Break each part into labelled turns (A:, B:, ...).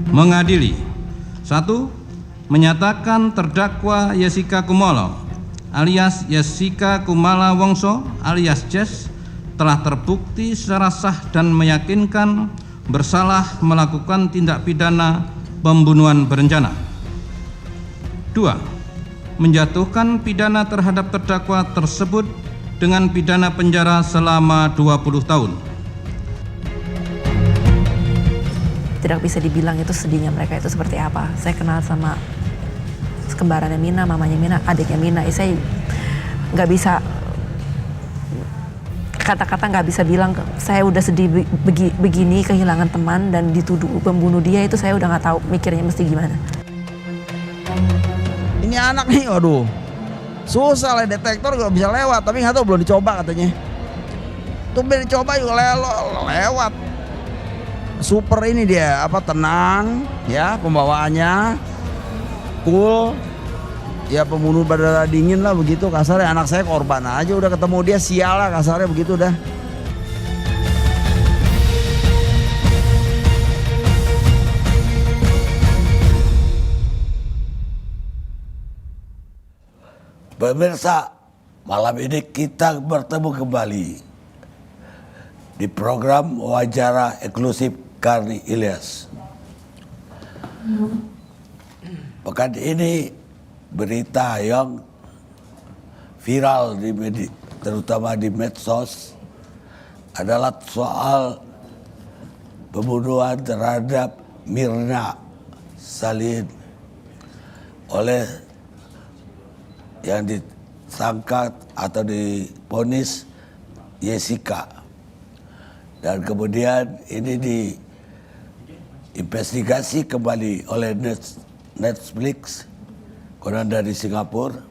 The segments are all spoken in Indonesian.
A: mengadili: 1. Menyatakan terdakwa Jessica Kumolo alias Jessica Kumala Wongso alias Jess telah terbukti secara sah dan meyakinkan bersalah melakukan tindak pidana pembunuhan berencana. 2. Menjatuhkan pidana terhadap terdakwa tersebut dengan pidana penjara selama 20 tahun.
B: Tidak bisa dibilang itu sedihnya mereka itu seperti apa. Saya kenal sama kembarannya Mina, mamanya Mina, adiknya Mina. Saya nggak bisa kata-kata, nggak bisa bilang saya udah sedih begini, kehilangan teman dan dituduh pembunuh dia. Itu saya udah nggak tahu mikirnya mesti gimana.
C: Ini anak nih, waduh, susah lah, detektor gak bisa lewat, tapi nggak tahu, belum dicoba katanya. Tuh belum dicoba juga lewat. Super ini dia, tenang ya, pembawaannya cool. Ya pembunuh berdarah dingin lah begitu kasarnya. Anak saya korban aja, udah ketemu dia sial lah kasarnya begitu dah.
D: Pemirsa, malam ini kita bertemu kembali di program wawancara eksklusif Karni Ilyas. Pekan ini berita yang viral di media, terutama di medsos, adalah soal pembunuhan terhadap Mirna Salihin oleh yang disangka atau divonis Jessica. Dan kemudian ini diinvestigasi kembali oleh Netflix, konon dari Singapura,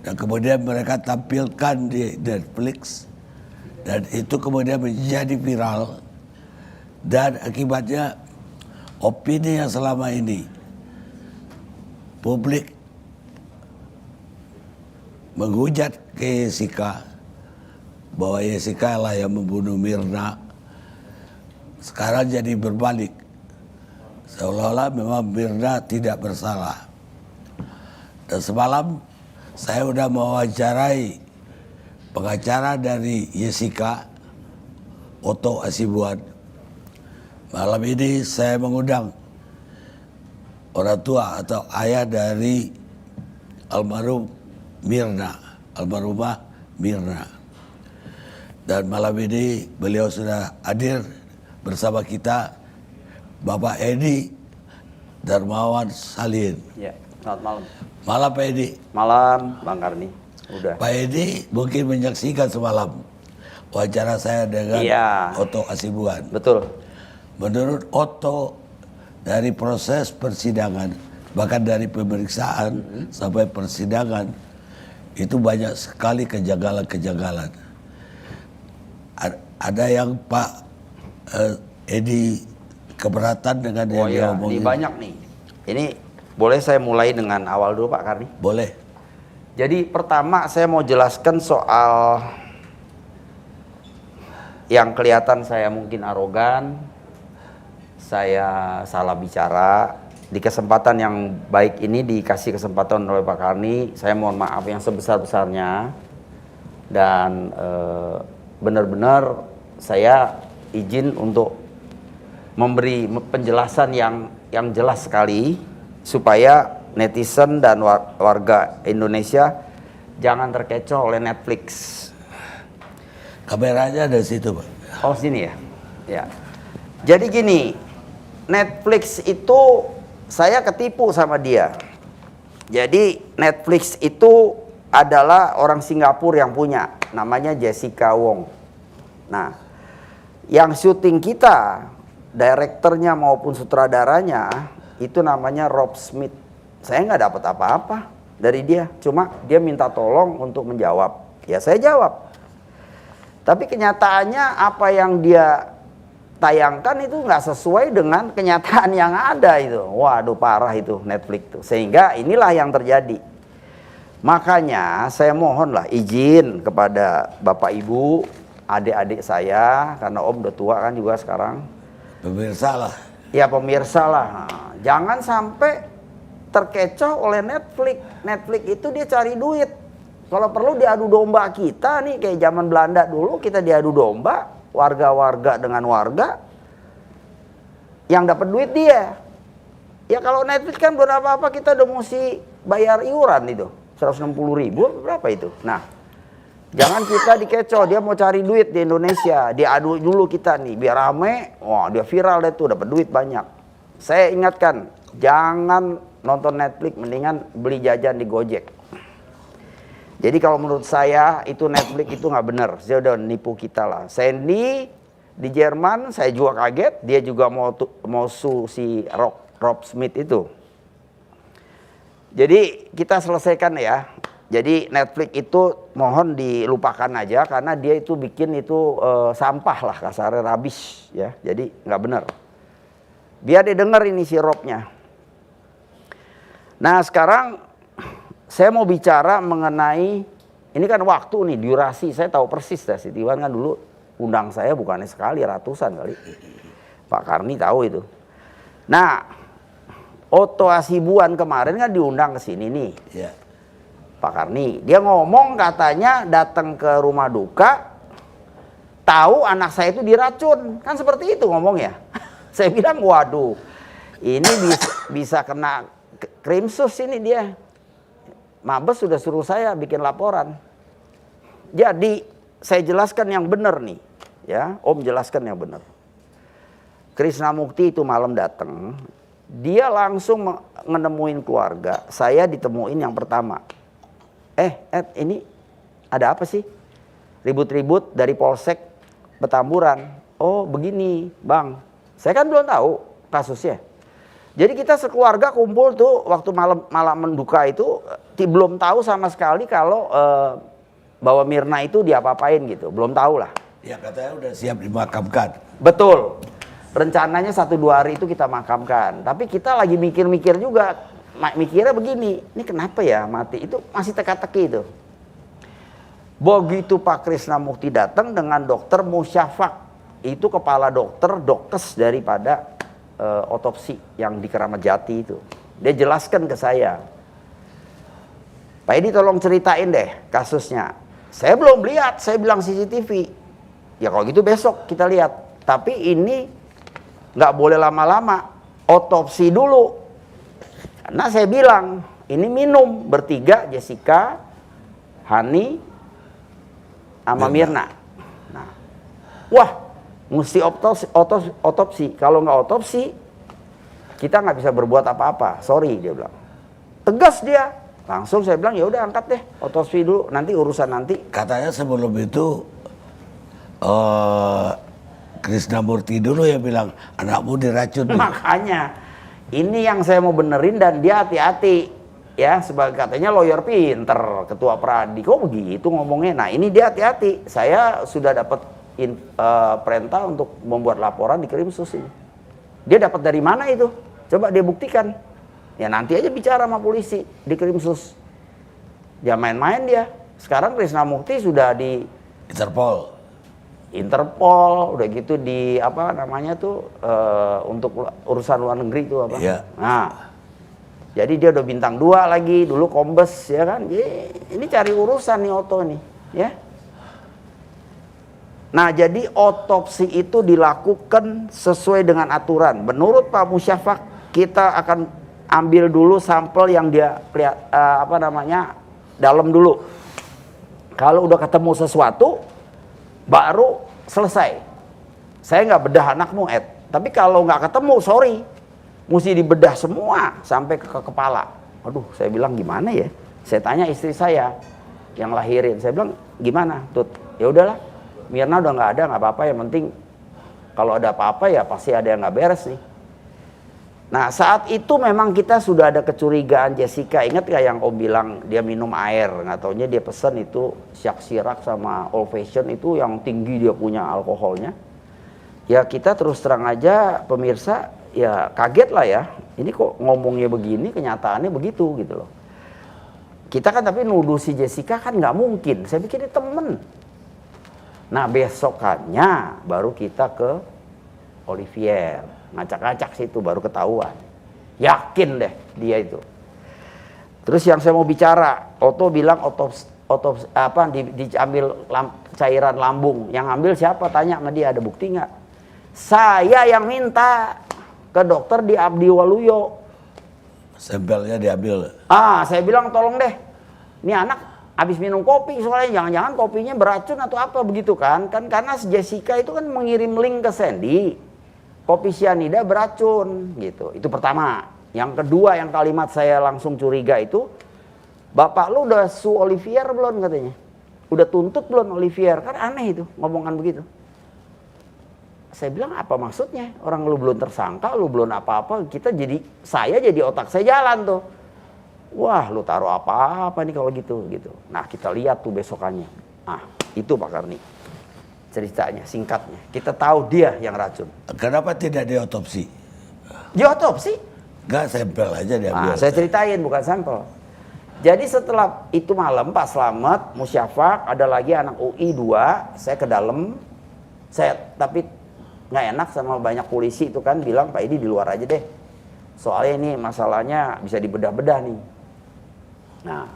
D: dan kemudian mereka tampilkan di Netflix, dan itu kemudian menjadi viral, dan akibatnya opini yang selama ini publik menghujat ke Jessica bahwa Jessica lah yang membunuh Mirna, sekarang jadi berbalik, seolah-olah memang Mirna tidak bersalah. Dan semalam saya sudah mewawancarai pengacara dari Jessica, Otto Hasibuan. Malam ini saya mengundang orang tua atau ayah dari almarhumah Mirna. Dan malam ini beliau sudah hadir bersama kita, Bapak Edi Darmawan Salihin.
E: Ya, selamat malam.
D: Malam Pak Edi.
E: Malam Bang Karni. Udah.
D: Pak Edi mungkin menyaksikan semalam wawancara saya dengan Otto Hasibuan.
E: Betul.
D: Menurut Otto, dari proses persidangan, bahkan dari pemeriksaan sampai persidangan, itu banyak sekali kejanggalan-kejanggalan. Ada yang Pak Edi keberatan dengan yang dia omongin.
E: Ini banyak nih. Ini boleh saya mulai dengan awal dulu Pak Karni?
D: Boleh.
E: Jadi pertama saya mau jelaskan soal yang kelihatan saya mungkin arogan, saya salah bicara. Di kesempatan yang baik ini dikasih kesempatan oleh Pak Karni, saya mohon maaf yang sebesar-besarnya. Dan benar-benar saya izin untuk memberi penjelasan yang jelas sekali supaya netizen dan warga Indonesia jangan terkecoh oleh Netflix.
D: Kameranya ada di situ, Pak.
E: Oh, sini ya. Ya. Jadi gini, Netflix itu saya ketipu sama dia. Jadi Netflix itu adalah orang Singapura yang punya, namanya Jessica Wong. Nah, yang syuting kita, direkturnya maupun sutradaranya itu namanya Rob Smith. Saya nggak dapat apa-apa dari dia, cuma dia minta tolong untuk menjawab. Ya saya jawab. Tapi kenyataannya apa yang dia tayangkan itu nggak sesuai dengan kenyataan yang ada itu. Waduh, parah itu Netflix tuh. Sehingga inilah yang terjadi. Makanya saya mohonlah izin kepada Bapak Ibu, adik-adik saya, karena Om udah tua kan juga sekarang.
D: Pemirsa lah.
E: Ya pemirsa lah, jangan sampai terkecoh oleh Netflix. Netflix itu dia cari duit. Kalau perlu diadu domba kita nih, kayak zaman Belanda dulu kita diadu domba, warga-warga dengan warga, yang dapat duit dia. Ya kalau Netflix kan belum apa-apa kita udah mesti bayar iuran itu, 160.000 berapa itu. Nah, jangan kita dikecoh, dia mau cari duit di Indonesia, diadu dulu kita nih, biar rame, wah dia viral deh tuh, dapat duit banyak. Saya ingatkan, jangan nonton Netflix, mendingan beli jajan di Gojek. Jadi kalau menurut saya itu Netflix itu nggak benar, dia udah nipu kita lah. Sandy di Jerman, saya juga kaget, dia juga mau si Rob Smith itu. Jadi kita selesaikan ya. Jadi Netflix itu mohon dilupakan aja karena dia itu bikin itu sampah lah kasarnya, rubbish ya. Jadi nggak benar. Biar dia denger ini si Robnya. Nah sekarang saya mau bicara mengenai ini kan waktu nih, durasi. Saya tahu persis dah, si Tiwan kan dulu undang saya bukannya sekali, ratusan kali. Pak Karni tahu itu. Nah, Otto Hasibuan kemarin kan diundang ke sini nih.
D: Ya.
E: Pak Karni, dia ngomong katanya datang ke rumah duka, tahu anak saya itu diracun. Kan seperti itu ngomongnya. Saya bilang, waduh, ini bisa kena krimsus ini dia. Mabes sudah suruh saya bikin laporan. Jadi saya jelaskan yang benar nih, ya, Om jelaskan yang benar. Krisnamukti itu malam datang, dia langsung menemuin keluarga. Saya ditemuin yang pertama. Ed, ini ada apa sih? Ribut-ribut dari Polsek Petamburan. Oh begini, Bang. Saya kan belum tahu kasusnya. Jadi kita sekeluarga kumpul tuh waktu malam menduka itu belum tahu sama sekali kalau bahwa Mirna itu diapa-apain gitu, belum tahu lah.
D: Ya katanya udah siap dimakamkan.
E: Betul, rencananya 1-2 hari itu kita makamkan. Tapi kita lagi mikir-mikir juga, mikirnya begini, ini kenapa ya mati itu masih teka-teki itu. Begitu Pak Krisnamukti datang dengan dokter Musyafak, itu kepala dokes daripada otopsi yang di Keramat Jati itu. Dia jelaskan ke saya, Pak Edi tolong ceritain deh kasusnya. Saya belum lihat, saya bilang CCTV. Ya kalau gitu besok kita lihat. Tapi ini nggak boleh lama-lama, otopsi dulu. Karena saya bilang, ini minum bertiga, Jessica, Hani, sama Mirna. Nah, wah, mesti otopsi. Kalau nggak otopsi, kita nggak bisa berbuat apa-apa. Sorry, dia bilang. Tegas dia. Langsung saya bilang, ya udah angkat deh, otopsi dulu. Nanti urusan nanti.
D: Katanya sebelum itu Krisnamurti dulu yang bilang anakmu diracun.
E: Makanya ini yang saya mau benerin dan dia hati-hati. Ya, sebagai katanya lawyer pinter, ketua Pradi. Kok begitu ngomongnya? Nah ini dia hati-hati. Saya sudah dapat perintah untuk membuat laporan di Krimsus ini. Dia dapat dari mana itu? Coba dia buktikan. Ya nanti aja bicara sama polisi di Krimsus. Dia main-main dia. Sekarang Krisnamukti sudah di Interpol, udah gitu di apa namanya tuh untuk urusan luar negeri tuh apa?
D: Iya.
E: Nah, jadi dia udah bintang 2 lagi, dulu Kombes ya kan? Ini cari urusan nih Otto nih, ya. Nah, jadi otopsi itu dilakukan sesuai dengan aturan. Menurut Pak Musyafak, kita akan ambil dulu sampel yang dia dalam dulu. Kalau udah ketemu sesuatu, baru selesai. Saya nggak bedah anakmu, Ed. Tapi kalau nggak ketemu, sorry, mesti dibedah semua sampai ke kepala. Aduh, saya bilang gimana ya? Saya tanya istri saya yang lahirin. Saya bilang gimana, Tut? Ya udahlah, Mirna udah nggak ada, nggak apa-apa. Yang penting kalau ada apa-apa ya pasti ada yang nggak beres nih. Nah saat itu memang kita sudah ada kecurigaan Jessica. Ingat gak yang Om bilang dia minum air, nggak taunya dia pesen itu Syak Sirak sama Old Fashion itu yang tinggi dia punya alkoholnya. Ya kita terus terang aja pemirsa ya kaget lah ya. Ini kok ngomongnya begini, kenyataannya begitu gitu loh. Kita kan tapi nuduh si Jessica kan nggak mungkin. Saya pikir ini temen. Nah besokannya baru kita ke Olivier ngacak-ngacak situ baru ketahuan. Yakin deh dia itu. Terus yang saya mau bicara, Oto bilang diambil cairan lambung. Yang ambil siapa? Tanya sama dia, ada bukti nggak? Saya yang minta ke dokter di Abdi Waluyo.
D: Sampelnya diambil.
E: Saya bilang tolong deh, ini anak habis minum kopi soalnya, jangan-jangan kopinya beracun atau apa begitu kan? Kan karena Jessica itu kan mengirim link ke Sandy, kopi cyanida beracun gitu. Itu pertama. Yang kedua yang kalimat saya langsung curiga itu, bapak lu udah su Olivier belum katanya? Udah tuntut belum Olivier? Kan aneh itu ngomongan begitu. Saya bilang apa maksudnya? Orang lu belum tersangka, lu belum apa-apa, saya jadi otak saya jalan tuh. Wah, lu taruh apa-apa nih kalau gitu. Nah, kita lihat tuh besokannya. Itu Pak Karni. Ceritanya, singkatnya. Kita tahu dia yang racun.
D: Kenapa tidak diotopsi?
E: Diotopsi?
D: Enggak, sampel aja diambil.
E: Saya ceritain, bukan sampel. Jadi setelah itu malam, Pak Slamet, Musyafak, ada lagi anak UI 2, saya ke dalam. Tapi nggak enak sama banyak polisi itu kan, bilang Pak Idi di luar aja deh. Soalnya ini masalahnya bisa dibedah-bedah nih. Nah,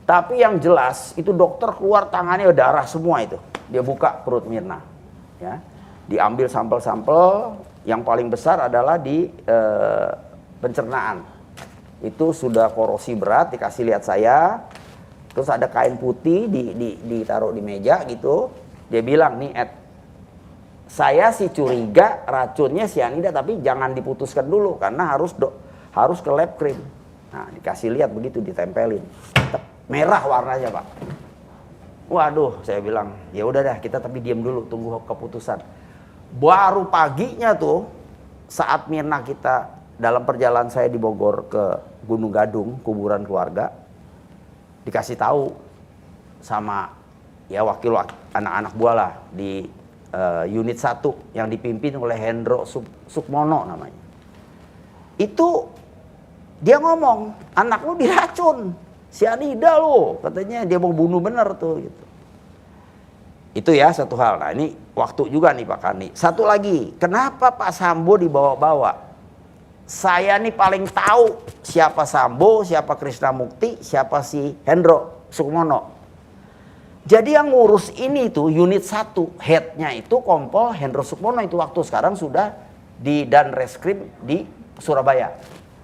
E: tapi yang jelas itu dokter keluar tangannya darah semua itu. Dia buka perut Mirna, ya, diambil sampel-sampel. Yang paling besar adalah di pencernaan. Itu sudah korosi berat, dikasih lihat saya. Terus ada kain putih ditaruh di meja gitu. Dia bilang nih, saya sih curiga racunnya cyanida, tapi jangan diputuskan dulu karena harus ke lab krim. Nah, dikasih lihat begitu, ditempelin. Merah warnanya, Pak. Waduh, saya bilang, ya udah dah, kita tapi diam dulu, tunggu keputusan. Baru paginya tuh, saat Mirna kita dalam perjalanan saya di Bogor ke Gunung Gadung, kuburan keluarga, dikasih tahu sama ya wakil anak-anak buah lah di unit 1 yang dipimpin oleh Hendro Sukmono namanya. Itu dia ngomong, anak lu diracun, cyanida lu, katanya dia mau bunuh bener tuh gitu. Itu ya satu hal. Nah, ini waktu juga nih Pak Karni. Satu lagi, kenapa Pak Sambo dibawa-bawa? Saya nih paling tahu siapa Sambo, siapa Krisnamukti, siapa si Hendro Sukmono. Jadi yang ngurus ini tuh unit 1, headnya itu Kompol Hendro Sukmono itu waktu, sekarang sudah di Danreskrim di Surabaya.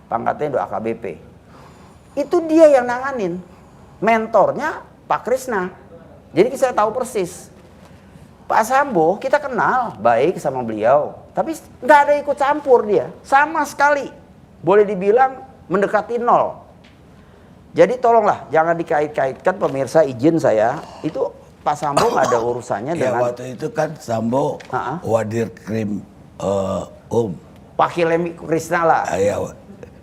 E: Pangkatnya udah AKBP. Itu dia yang nanganin. Mentornya Pak Krisna. Jadi saya tahu persis. Pak Sambo kita kenal baik sama beliau, tapi nggak ada ikut campur dia sama sekali, boleh dibilang mendekati nol. Jadi tolonglah jangan dikait-kaitkan, pemirsa, izin saya, itu Pak Sambo nggak ada urusannya dengan.
D: Waktu itu kan Sambo Wadir Krim
E: Pakilemi Krisna lah.
D: Ya,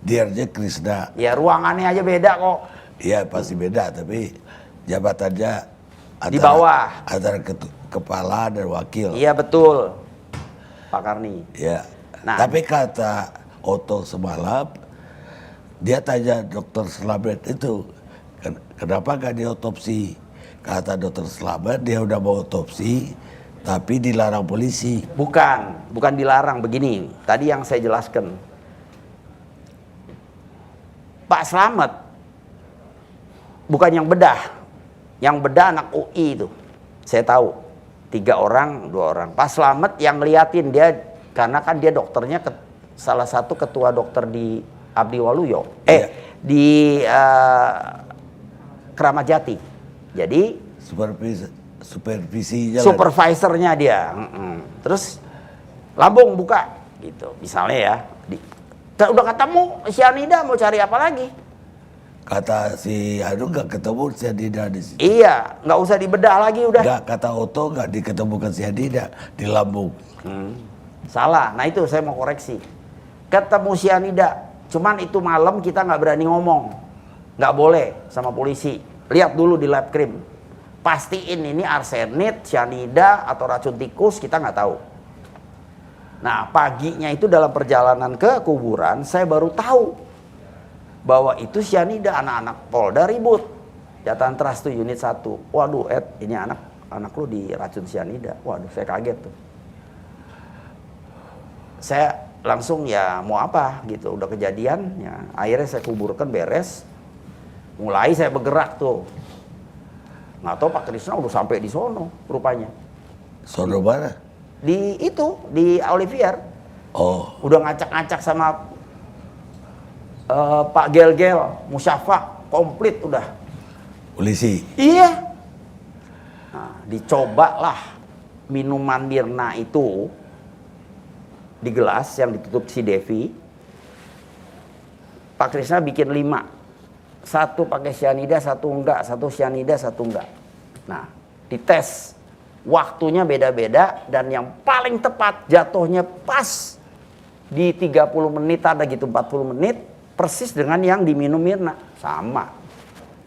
D: dirnya Krisna.
E: Ya ruangannya aja beda kok.
D: Iya pasti beda, tapi jabatannya
E: di bawah
D: antara kepala dan wakil.
E: Iya betul, Pak Karni.
D: Ya.
E: Nah,
D: tapi kata Oto semalam, dia tanya dokter Slamet itu, kenapa gak diotopsi? Kata dokter Slamet dia udah mau otopsi, tapi dilarang polisi.
E: Bukan dilarang, begini. Tadi yang saya jelaskan, Pak Slamet bukan yang bedah anak UI itu, saya tahu. 3 orang, 2 orang. Pak Slamet yang ngeliatin dia, karena kan dia dokternya salah satu ketua dokter di Abdi Waluyo. Di Keramat Jati. Jadi supervisornya dia. Terus lambung buka gitu. Misalnya ya, udah ketemu cyanida, mau cari apa lagi?
D: Kata si Anu nggak ketemu cyanida di situ.
E: Iya, nggak usah dibedah lagi udah.
D: Nggak, kata Oto nggak diketemukan cyanida di lambung.
E: Salah. Nah itu saya mau koreksi. Ketemu cyanida, cuman itu malam kita nggak berani ngomong, nggak boleh sama polisi. Lihat dulu di lab krim, pastiin ini arsenit, cyanida atau racun tikus, kita nggak tahu. Nah paginya itu dalam perjalanan ke kuburan saya baru tahu bahwa itu cyanida. Anak-anak Polda ribut, Jatan Trust tuh unit 1. Waduh ini anak lu diracun cyanida. Waduh saya kaget tuh. Saya langsung ya mau apa gitu, udah kejadian ya. Akhirnya saya kuburkan, beres. Mulai saya bergerak tuh. Nggak tahu Pak Krisna udah sampai di sono rupanya.
D: Sono mana?
E: Di itu, di Olivier.
D: Oh,
E: Udah ngacak-ngacak sama Pak Gel-Gel, Musyafak, komplit udah.
D: polisi.
E: Iya. Nah, dicobalah minuman Mirna itu di gelas yang ditutup si Devi. Pak Krisna bikin 5. 1 pakai cyanida, 1 enggak, 1 cyanida, 1 enggak. Nah, dites. Waktunya beda-beda dan yang paling tepat jatuhnya pas di 30 menit ada gitu, 40 menit persis dengan yang diminum Mirna. Sama.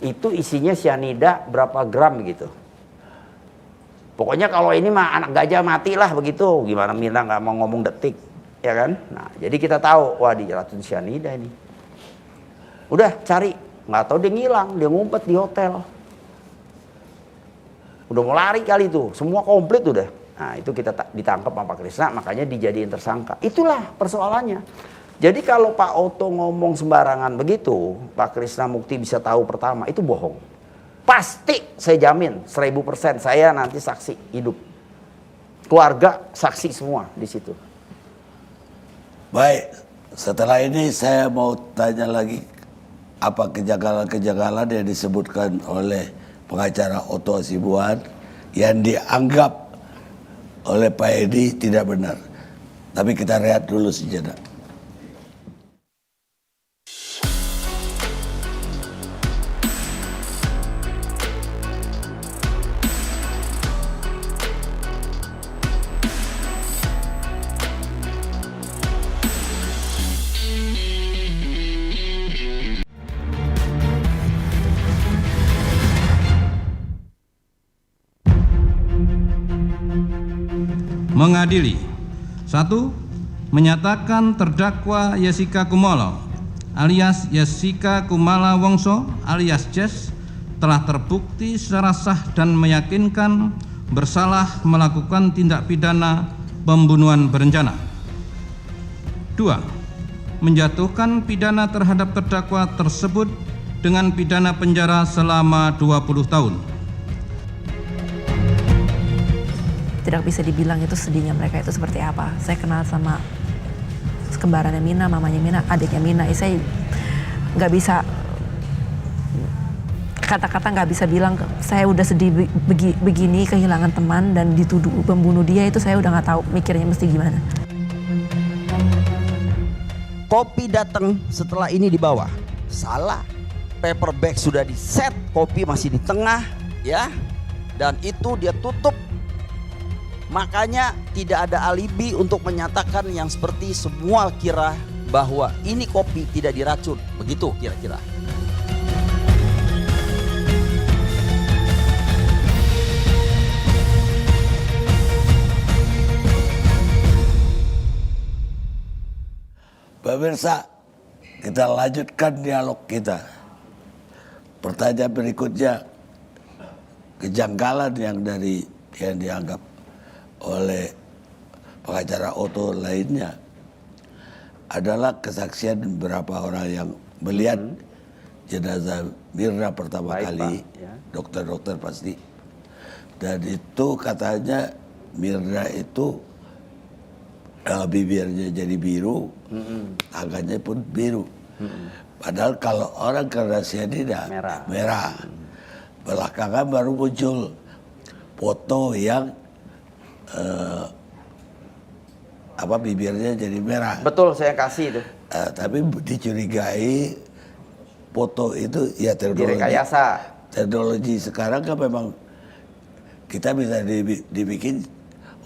E: Itu isinya cyanida berapa gram gitu. Pokoknya kalau ini mah anak gajah mati lah begitu. Gimana Mirna nggak mau ngomong detik, ya kan? Nah, jadi kita tahu, wah diracun cyanida ini. Udah cari, nggak tahu dia ngilang, dia ngumpet di hotel. Udah mau lari kali itu, semua komplit udah. Nah itu kita ditangkap sama Pak Krisna, makanya dijadiin tersangka. Itulah persoalannya. Jadi kalau Pak Oto ngomong sembarangan begitu, Pak Krisna Mukti bisa tahu pertama, itu bohong. Pasti saya jamin 1000% saya nanti saksi hidup. Keluarga saksi semua di situ.
D: Baik, setelah ini saya mau tanya lagi apa kejanggalan-kejanggalan yang disebutkan oleh pengacara Oto Hasibuan yang dianggap oleh Pak Edi tidak benar. Tapi kita rehat dulu sejenak.
A: Mengadili. 1. Menyatakan terdakwa Jessica Kumolo alias Jessica Kumala Wongso alias Jess telah terbukti secara sah dan meyakinkan bersalah melakukan tindak pidana pembunuhan berencana. 2. Menjatuhkan pidana terhadap terdakwa tersebut dengan pidana penjara selama 20 tahun.
B: Tidak bisa dibilang itu sedihnya mereka itu seperti apa. Saya kenal sama kembarannya Mina, mamanya Mina, adiknya Mina. Saya nggak bisa kata-kata, nggak bisa bilang saya udah sedih begini, kehilangan teman dan dituduh pembunuh dia. Itu saya udah nggak tahu mikirnya mesti gimana.
C: Kopi datang setelah ini di bawah. Salah. Paper bag sudah di set, kopi masih di tengah, ya. Dan itu dia tutup. Makanya tidak ada alibi untuk menyatakan yang seperti semua kira bahwa ini kopi tidak diracun. Begitu kira-kira.
D: Pemirsa, kita lanjutkan dialog kita. Pertanyaan berikutnya, kejanggalan yang dianggap oleh pengacara Oto lainnya adalah kesaksian beberapa orang yang melihat jenazah Mirna pertama kali, dokter-dokter pasti. Dan itu katanya Mirna itu bibirnya jadi biru, tangannya pun biru. Padahal kalau orang kena cyanida merah. Belakangan baru muncul foto yang bibirnya jadi merah.
E: Betul, saya kasih itu.
D: Tapi dicurigai foto itu ya
E: direkayasa.
D: Teknologi sekarang kan memang kita bisa dibikin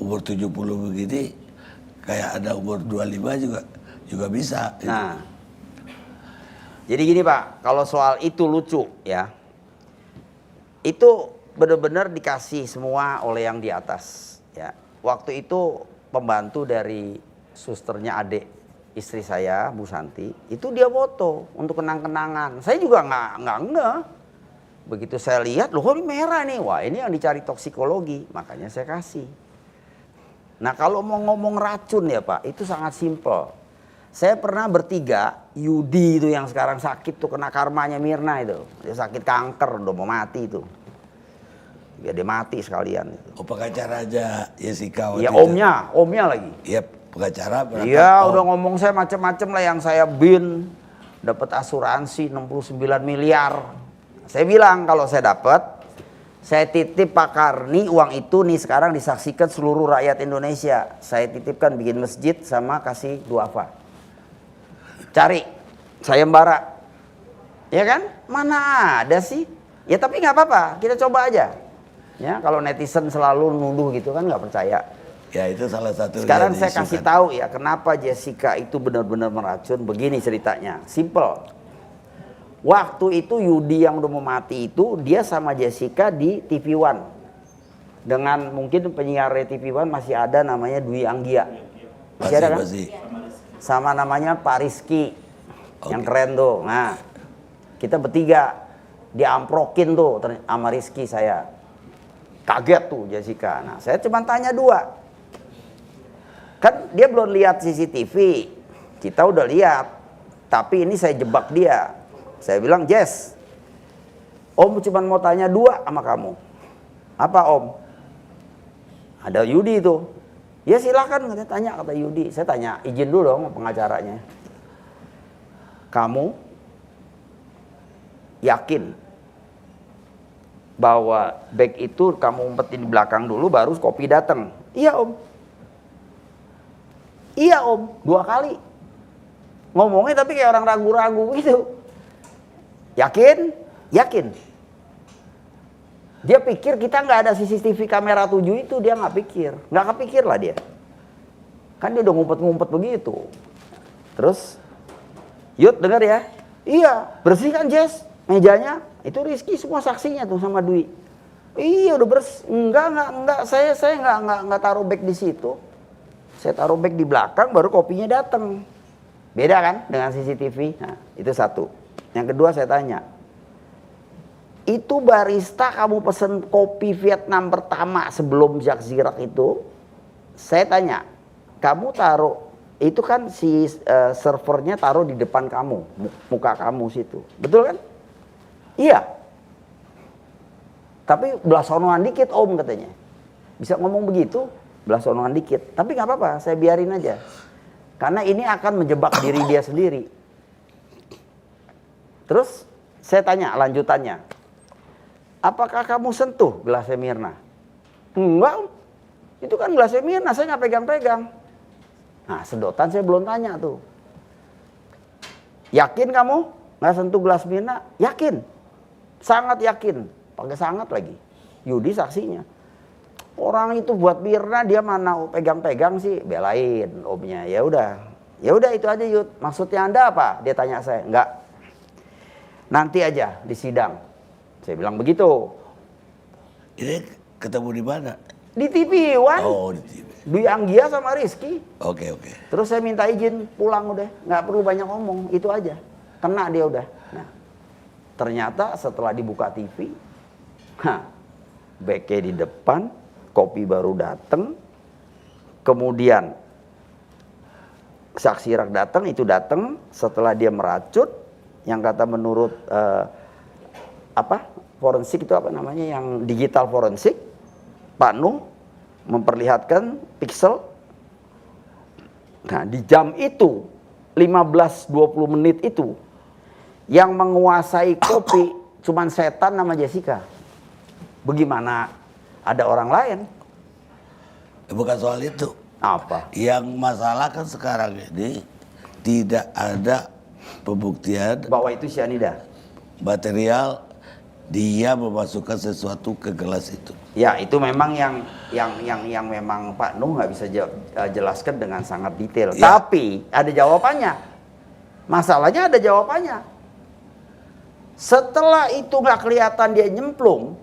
D: umur 70 begini kayak ada umur 25 juga bisa.
E: Nah, jadi gini Pak, kalau soal itu lucu ya, itu benar-benar dikasih semua oleh yang di atas. Ya, waktu itu pembantu dari susternya adik istri saya, Bu Santi, itu dia foto untuk kenang-kenangan. Saya juga nggak ngeh. Begitu saya lihat, loh ini merah nih, wah ini yang dicari toksikologi, makanya saya kasih. Nah kalau mau ngomong racun ya Pak, itu sangat simpel. Saya pernah bertiga, Yudi itu yang sekarang sakit tuh, kena karmanya Mirna itu. Dia sakit kanker, udah mau mati itu. Ya dia mati sekalian.
D: Oh, pengacara aja Jessica waktu
E: Iya,
D: itu.
E: omnya lagi.
D: Iya, pengacara berapa?
E: Iya, udah ngomong saya macem-macem lah, yang saya bin dapat asuransi 69 miliar. Saya bilang kalau saya dapat, saya titip Pak Karni uang itu nih sekarang disaksikan seluruh rakyat Indonesia. Saya titipkan bikin masjid sama kasih duafa. Cari sayembara, ya kan? Mana ada sih? Ya tapi nggak apa-apa, kita coba aja. Ya kalau netizen selalu nuduh gitu kan nggak percaya.
D: Ya itu salah satu.
E: Sekarang
D: yang
E: saya kasih
D: diisukan.
E: tahu ya kenapa Jessica itu benar-benar meracun. Begini ceritanya, simple. Waktu itu Yudi yang udah mau mati itu dia sama Jessica di TV One. Dengan mungkin penyiar TV One masih ada namanya Dwi Anggia. Masih ada kan?
D: Masih.
E: Sama namanya Pak Rizky yang keren tuh. Nah, kita bertiga diamprokin tuh sama Rizky saya. Kaget tuh Jessica. Nah, saya cuma tanya dua. Kan dia belum lihat CCTV. Kita udah lihat. Tapi ini saya jebak dia. Saya bilang, Jess, Om cuma mau tanya dua sama kamu. Apa Om? Ada Yudi itu. Ya silakan, katanya tanya, kata Yudi. Saya tanya, izin dulu dong pengacaranya. Kamu yakin bahwa bag itu kamu umpetin di belakang dulu baru kopi datang? Iya Om. Iya Om, 2 kali. Ngomongnya tapi kayak orang ragu-ragu gitu. Yakin? Yakin. Dia pikir kita nggak ada CCTV kamera 7 itu, dia nggak pikir. Nggak kepikir lah dia. Kan dia udah ngumpet-ngumpet begitu. Terus, Yud dengar ya. Iya, bersihkan Jess mejanya. Itu Rizky semua saksinya tuh sama Dwi. Iya udah bersih. Enggak. Saya nggak taruh bag di situ. Saya taruh bag di belakang baru kopinya datang. Beda kan dengan CCTV. Nah, itu satu. Yang kedua saya tanya. Itu barista kamu pesen kopi Vietnam pertama sebelum Jacques Chirac itu, saya tanya, kamu taruh, itu kan si servernya taruh di depan kamu, muka kamu situ, betul kan? Iya. Tapi belah sonoan dikit Om katanya. Bisa ngomong begitu, belah sonoan dikit. Tapi nggak apa-apa, saya biarin aja. Karena ini akan menjebak diri dia sendiri. Terus saya tanya lanjutannya. Apakah kamu sentuh gelasnya Mirna? Enggak, itu kan gelasnya Mirna, saya nggak pegang-pegang. Nah, sedotan saya belum tanya tuh. Yakin kamu nggak sentuh gelas Mirna? Yakin, sangat yakin. Pakai sangat lagi. Yudi saksinya. Orang itu buat Mirna dia mana pegang-pegang sih, belain omnya. Ya udah itu aja Yud. Maksudnya Anda apa? Dia tanya saya. Enggak. Nanti aja di sidang. Saya bilang begitu.
D: Ini ketemu di mana?
E: Di TV One.
D: Oh, di TV.
E: Dwi Anggia sama Rizky.
D: Oke.
E: Terus saya minta izin pulang udah. Nggak perlu banyak ngomong. Itu aja. Kena dia udah. Nah, ternyata setelah dibuka TV. Beke di depan. Kopi baru dateng. Kemudian Jacques Chirac datang. Itu datang setelah dia meracun. Yang kata menurut forensik itu apa namanya, yang digital forensik, Pak Nuh memperlihatkan pixel. Nah di jam itu 15-20 menit itu yang menguasai kopi cuman setan nama Jessica. Bagaimana ada orang lain?
D: Bukan soal itu.
E: Apa?
D: Yang masalah kan sekarang ini tidak ada pembuktian
E: Bahwa itu cyanida.
D: material dia memasukkan sesuatu ke gelas itu.
E: Ya itu memang yang memang Pak Nuh nggak bisa jelaskan dengan sangat detail.
D: Ya.
E: Tapi ada jawabannya. Masalahnya ada jawabannya. Setelah itu nggak kelihatan dia nyemplung,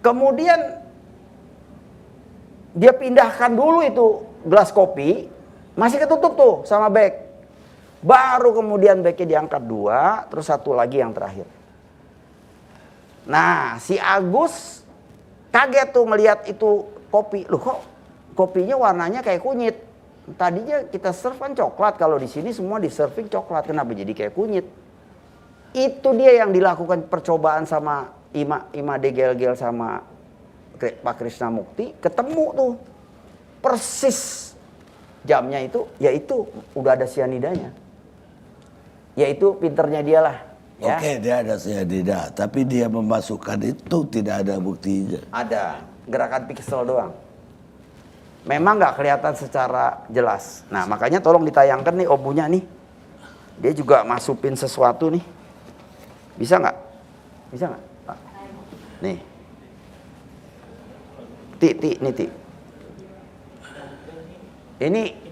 E: kemudian dia pindahkan dulu itu gelas kopi, masih ketutup tuh sama bag. Baru kemudian bagnya diangkat 2, terus satu lagi yang terakhir. Nah, si Agus kaget tuh melihat itu kopi. Loh kok kopinya warnanya kayak kunyit? Tadinya kita serve kan coklat, kalau di sini semua di serving coklat, kenapa jadi kayak kunyit? Itu dia yang dilakukan percobaan sama Ima Degel-gel sama Pak Krishna Mukti, ketemu tuh persis jamnya itu, yaitu udah ada sianidanya. Yaitu pinternya dia lah. Ya.
D: Oke, dia ada sianida, tapi dia memasukkan itu tidak ada buktinya.
E: Ada gerakan pixel doang. Memang nggak kelihatan secara jelas. Nah makanya tolong ditayangkan nih obunya nih. Dia juga masukin sesuatu nih. Bisa nggak? Bisa nggak? Nih. Ti.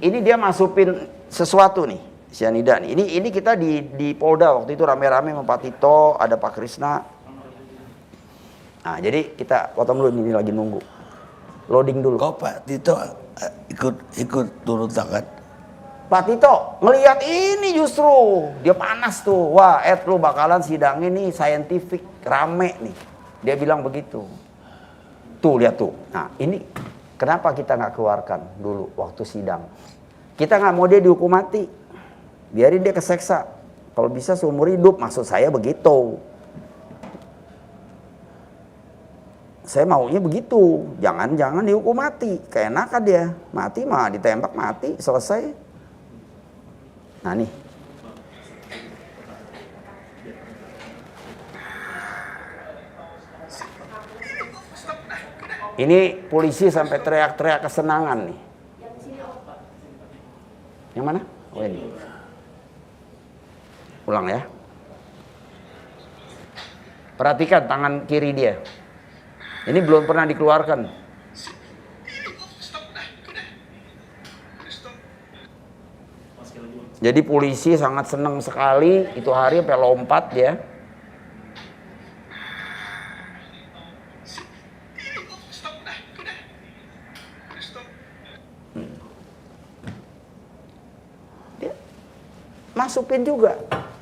E: Ini dia masukin sesuatu nih, sianida nih. Ini kita di Polda waktu itu rame-rame sama Pak Tito, ada Pak Krisna. Nah jadi kita potong dulu, ini lagi nunggu. Loading dulu.
D: Kok Pak Tito ikut turun tangan?
E: Pak Tito ngelihat ini justru dia panas tuh. Wah, lu bakalan sidang ini scientific rame nih. Dia bilang begitu. Tuh lihat tuh. Nah ini kenapa kita nggak keluarkan dulu waktu sidang? Kita nggak mau dia dihukum mati. Biarin dia keseksa. Kalau bisa seumur hidup, maksud saya begitu. Saya maunya begitu, jangan dihukum mati, keenakan dia, mati mah ditembak mati, selesai. Nah nih, ini polisi sampai teriak-teriak kesenangan nih. Yang mana? Oh ini. Ulang ya. Perhatikan tangan kiri dia. Ini belum pernah dikeluarkan. Jadi polisi sangat senang sekali itu hari sampai lompat dia. Dia masukin juga.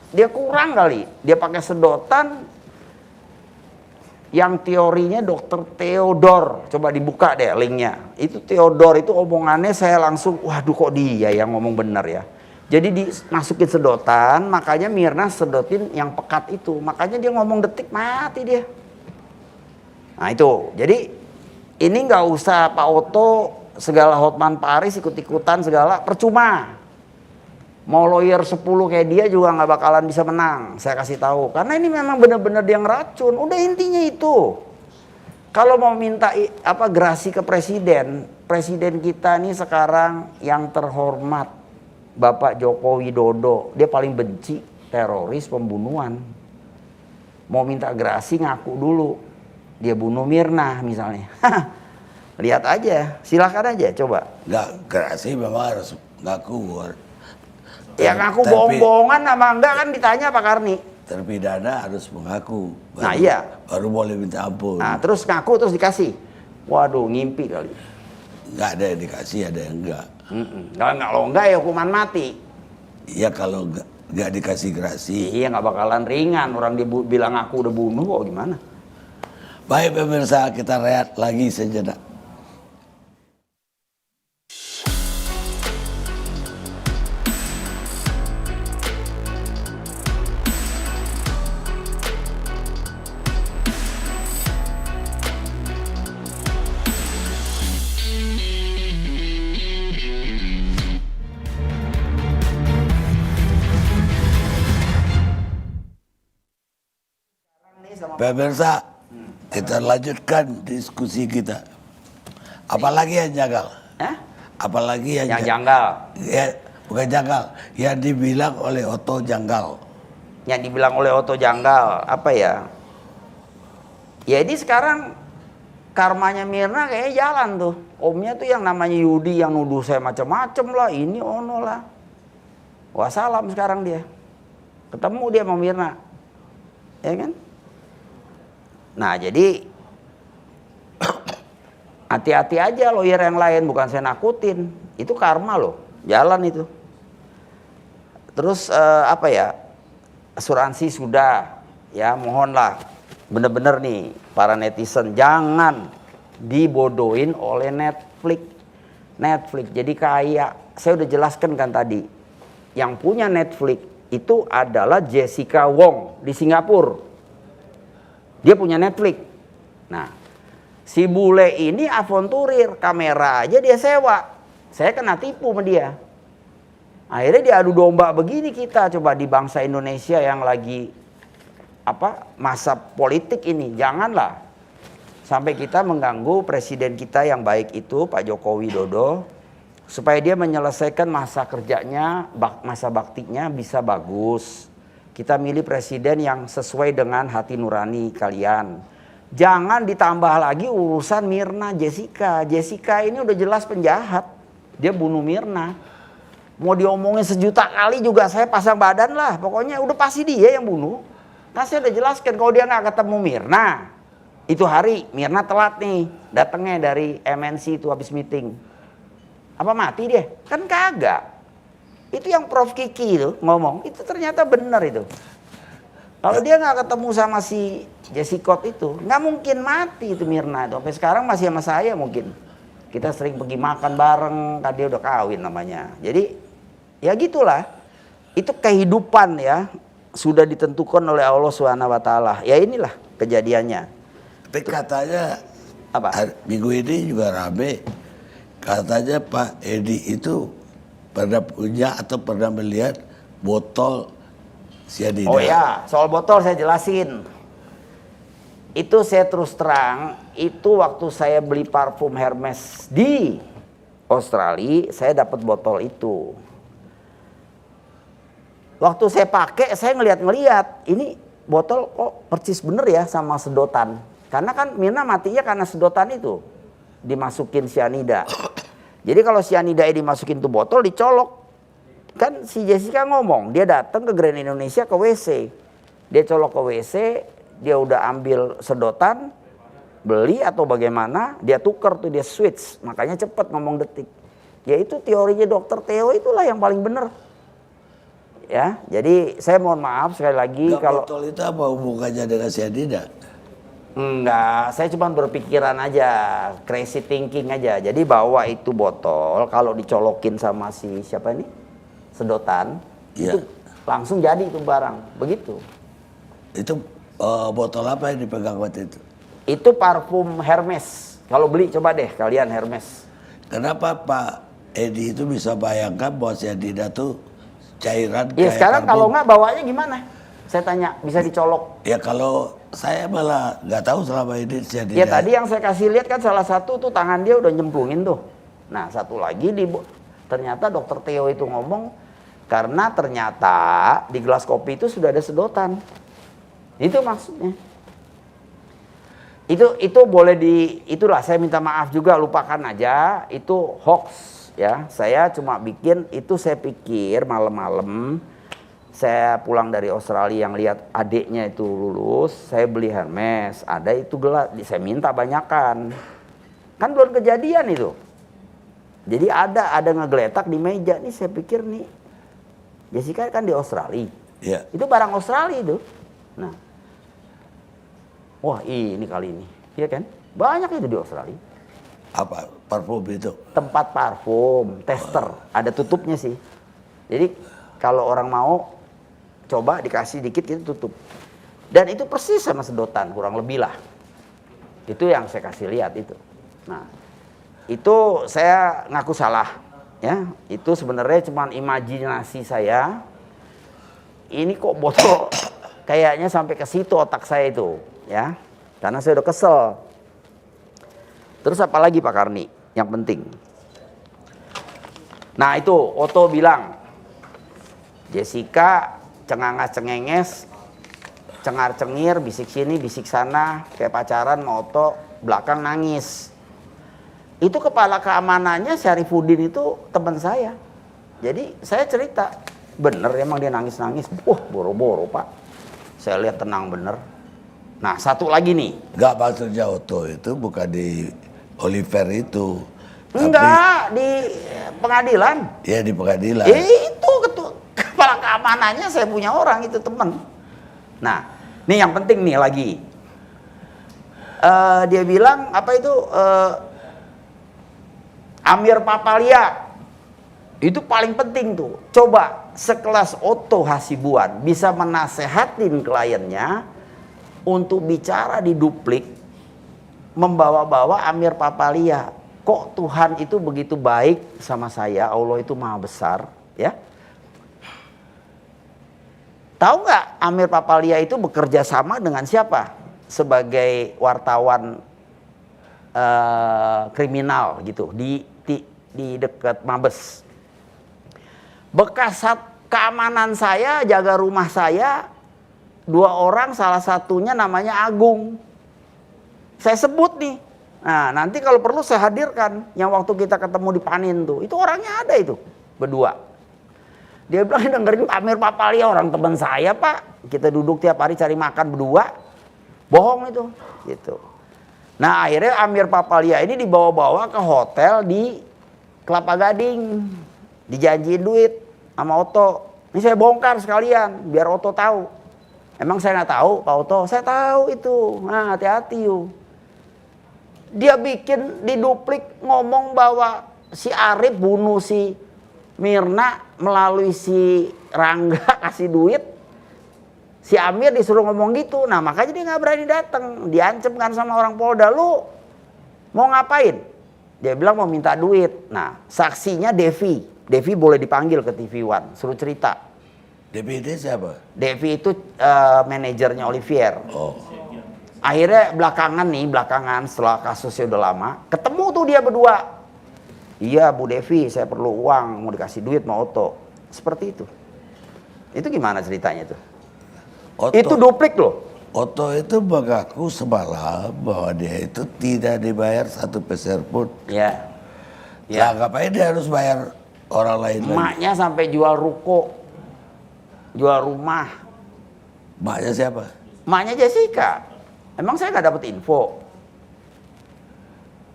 E: Dia kurang kali. Dia pakai sedotan. Yang teorinya Dr. Theodor, coba dibuka deh linknya. Itu Theodor itu omongannya saya langsung, waduh kok dia yang ngomong bener ya. Jadi dimasukin sedotan, makanya Mirna sedotin yang pekat itu. Makanya dia ngomong detik mati dia. Nah itu, jadi ini nggak usah Pak Oto segala Hotman Paris ikut-ikutan segala, percuma. Mau lawyer 10 kayak dia juga nggak bakalan bisa menang. Saya kasih tahu. Karena ini memang benar-benar dia ngeracun. Udah intinya itu. Kalau mau minta gerasi ke presiden. Presiden kita nih sekarang yang terhormat. Bapak Joko Widodo. Dia paling benci teroris pembunuhan. Mau minta gerasi ngaku dulu. Dia bunuh Mirna misalnya. Lihat aja. Silakan aja coba.
D: Nggak, gerasi memang harus ngaku.
E: Ya ngaku bohong-bohongan sama enggak kan ditanya Pak Karni.
D: Terpidana harus mengaku.
E: Nah iya.
D: Baru boleh minta ampun.
E: Nah terus ngaku terus dikasih. Waduh ngimpi kali.
D: Nggak ada yang dikasih, ada yang enggak.
E: Kalau enggak ya hukuman mati.
D: Iya kalau nggak dikasih gerasi.
E: Iya nggak bakalan ringan. Orang dia bilang aku udah bunuh kok gimana.
D: Baik pemirsa, kita rehat lagi sejenak. Pemirsa, kita lanjutkan diskusi kita. Apalagi yang janggal? Apalagi yang
E: janggal?
D: Ya, bukan janggal. Yang dibilang oleh Otto janggal.
E: Yang dibilang oleh Otto janggal, apa ya? Ya ini sekarang karmanya Mirna kayaknya jalan tuh. Omnya tuh yang namanya Yudi yang nuduh saya macam-macam lah, ini ono lah. Wassalam sekarang dia. Ketemu dia sama Mirna. Ya kan? Nah jadi hati-hati aja lawyer yang lain, bukan saya nakutin. Itu karma loh, jalan itu. Terus asuransi sudah, ya mohonlah bener-bener nih para netizen jangan dibodohin oleh Netflix. Netflix. Jadi kayak saya udah jelaskan kan tadi, yang punya Netflix itu adalah Jessica Wong di Singapura. Dia punya Netflix. Nah, si bule ini avanturir, kamera aja dia sewa. Saya kena tipu sama dia. Akhirnya diadu domba begini kita, coba di bangsa Indonesia yang lagi masa politik ini. Janganlah sampai kita mengganggu presiden kita yang baik itu, Pak Joko Widodo, supaya dia menyelesaikan masa kerjanya, masa baktinya bisa bagus. Kita milih presiden yang sesuai dengan hati nurani kalian. Jangan ditambah lagi urusan Mirna Jessica. Jessica ini udah jelas penjahat. Dia bunuh Mirna. Mau diomongin sejuta kali juga saya pasang badan lah. Pokoknya udah pasti dia yang bunuh. Kan saya udah jelaskan kalau dia nggak ketemu Mirna. Itu hari Mirna telat nih. Datangnya dari MNC itu habis meeting. Apa mati dia? Kan kagak. Itu yang Prof Kiki itu ngomong. Itu ternyata benar itu. Kalau dia nggak ketemu sama si Jessica itu, nggak mungkin mati itu Mirna itu. Sampai sekarang masih sama saya mungkin. Kita sering pergi makan bareng, kan dia udah kawin namanya. Jadi ya gitulah. Itu kehidupan ya, sudah ditentukan oleh Allah SWT. Ya inilah kejadiannya.
D: Tapi katanya
E: Apa?
D: minggu ini juga rame. Katanya Pak Edi itu pernah punya atau pernah melihat botol sianida.
E: Oh ya, soal botol saya jelasin. Itu saya terus terang, itu waktu saya beli parfum Hermes di Australia, saya dapat botol itu. Waktu saya pakai, saya ngeliat, ini botol kok persis bener ya sama sedotan. Karena kan Mirna matinya karena sedotan itu, dimasukin sianida. Jadi kalau sianida dimasukin tuh botol, dicolok. Kan si Jessica ngomong, dia datang ke Grand Indonesia ke WC. Dia colok ke WC, dia udah ambil sedotan, beli atau bagaimana, dia tuker tuh, dia switch. Makanya cepet ngomong detik. Ya itu teorinya Dr. Theo itulah yang paling bener. Ya, jadi saya mohon maaf sekali lagi kalau
D: botol itu apa hubungannya dengan sianida?
E: enggak, saya cuma berpikiran aja, crazy thinking aja. Jadi bahwa itu botol kalau dicolokin sama si siapa ini? Sedotan,
D: ya,
E: itu langsung jadi itu barang, begitu.
D: Itu botol apa yang dipegang waktu itu?
E: Itu parfum Hermes. Kalau beli coba deh kalian Hermes.
D: Kenapa Pak Edi itu bisa bayangkan bahwa sianida tuh cairan
E: Ya
D: kayak
E: sekarang
D: parfum?
E: kalau nggak bawanya gimana? Saya tanya, bisa dicolok?
D: Ya kalau saya malah nggak tahu selama ini sianida.
E: Ya tadi yang saya kasih lihat kan salah satu tuh tangan dia udah nyemplungin tuh. Nah satu lagi ternyata Dr. Theo itu ngomong karena ternyata di gelas kopi itu sudah ada sedotan. Itu maksudnya. Itu boleh itulah saya minta maaf juga, lupakan aja, itu hoax ya. Saya cuma bikin itu, saya pikir malam-malam saya pulang dari Australia yang lihat adiknya itu lulus, saya beli Hermes, ada itu gelas, saya minta banyakan. Kan belum kejadian itu. Jadi ada ngegeletak di meja nih, saya pikir nih Jessica kan di Australia.
D: Ya.
E: Itu barang Australia itu. Nah. Wah, ini kali ini. Iya kan? Banyak itu di Australia.
D: Apa parfum itu?
E: Tempat parfum, tester, ada tutupnya sih. Jadi kalau orang mau coba dikasih dikit kita tutup. Dan itu persis sama sedotan, kurang lebih lah. Itu yang saya kasih lihat itu. Nah, itu saya ngaku salah, ya. Itu sebenarnya cuma imajinasi saya. Ini kok botol kayaknya sampai ke situ otak saya itu, ya. Karena saya udah kesel. Terus apa lagi Pak Karni yang penting? Nah itu Otto bilang, Jessica cengangas-cengenges, cengar-cengir, bisik sini, bisik sana, kayak pacaran sama Otto, belakang nangis. Itu kepala keamanannya Syarifuddin itu teman saya. Jadi saya cerita, bener emang dia nangis-nangis. Wah boro-boro Pak, saya lihat tenang bener. Nah satu lagi nih.
D: Enggak, maksudnya Otto itu bukan di Oliver itu.
E: Enggak, di pengadilan.
D: Iya di pengadilan.
E: Itu kepala keamanannya saya punya orang itu teman. Nah, nih yang penting nih lagi. Dia bilang apa itu? Amir Papalia. Itu paling penting tuh. Coba sekelas Otto Hasibuan bisa menasehatin kliennya untuk bicara di duplik, membawa-bawa Amir Papalia. Kok Tuhan itu begitu baik sama saya, Allah itu maha besar, ya. Tahu nggak Amir Papalia itu bekerja sama dengan siapa sebagai wartawan kriminal gitu di dekat Mabes. Bekas keamanan saya, jaga rumah saya, 2 orang, salah satunya namanya Agung. Saya sebut nih. Nah, nanti kalau perlu saya hadirkan yang waktu kita ketemu di Panin tuh. Itu orangnya ada itu, berdua. Dia bilang dengerin Amir Papalia, orang teman saya Pak. Kita duduk tiap hari cari makan berdua. Bohong itu, gitu. Nah, akhirnya Amir Papalia ini dibawa-bawa ke hotel di Kelapa Gading. Dijanjiin duit sama Otto. Ini saya bongkar sekalian biar Otto tahu. Emang saya nggak tahu Pak Otto? Saya tahu itu. Nah, hati-hati yuk. Dia bikin di duplik ngomong bahwa si Arif bunuh si Mirna melalui si Rangga kasih duit. Si Amir disuruh ngomong gitu. Nah, makanya dia nggak berani datang. Diancam kan sama orang Polda, lu mau ngapain? Dia bilang mau minta duit. Nah, saksinya Devi. Devi boleh dipanggil ke TV One, suruh cerita.
D: Devi itu siapa?
E: Devi itu manajernya Olivier.
D: Oh.
E: Akhirnya belakangan setelah kasusnya udah lama, ketemu tuh dia berdua. Iya Bu Devi, saya perlu uang, mau dikasih duit mau Otto. Seperti itu. Itu gimana ceritanya tuh? Itu duplik loh.
D: Otto itu mengaku semalam bahwa dia itu tidak dibayar 1 peser pun.
E: Ya.
D: Ya ngapain dia harus bayar orang lain lagi?
E: Emaknya sampai jual ruko, jual rumah.
D: Maknya siapa?
E: Emaknya Jessica. Emang saya nggak dapet info.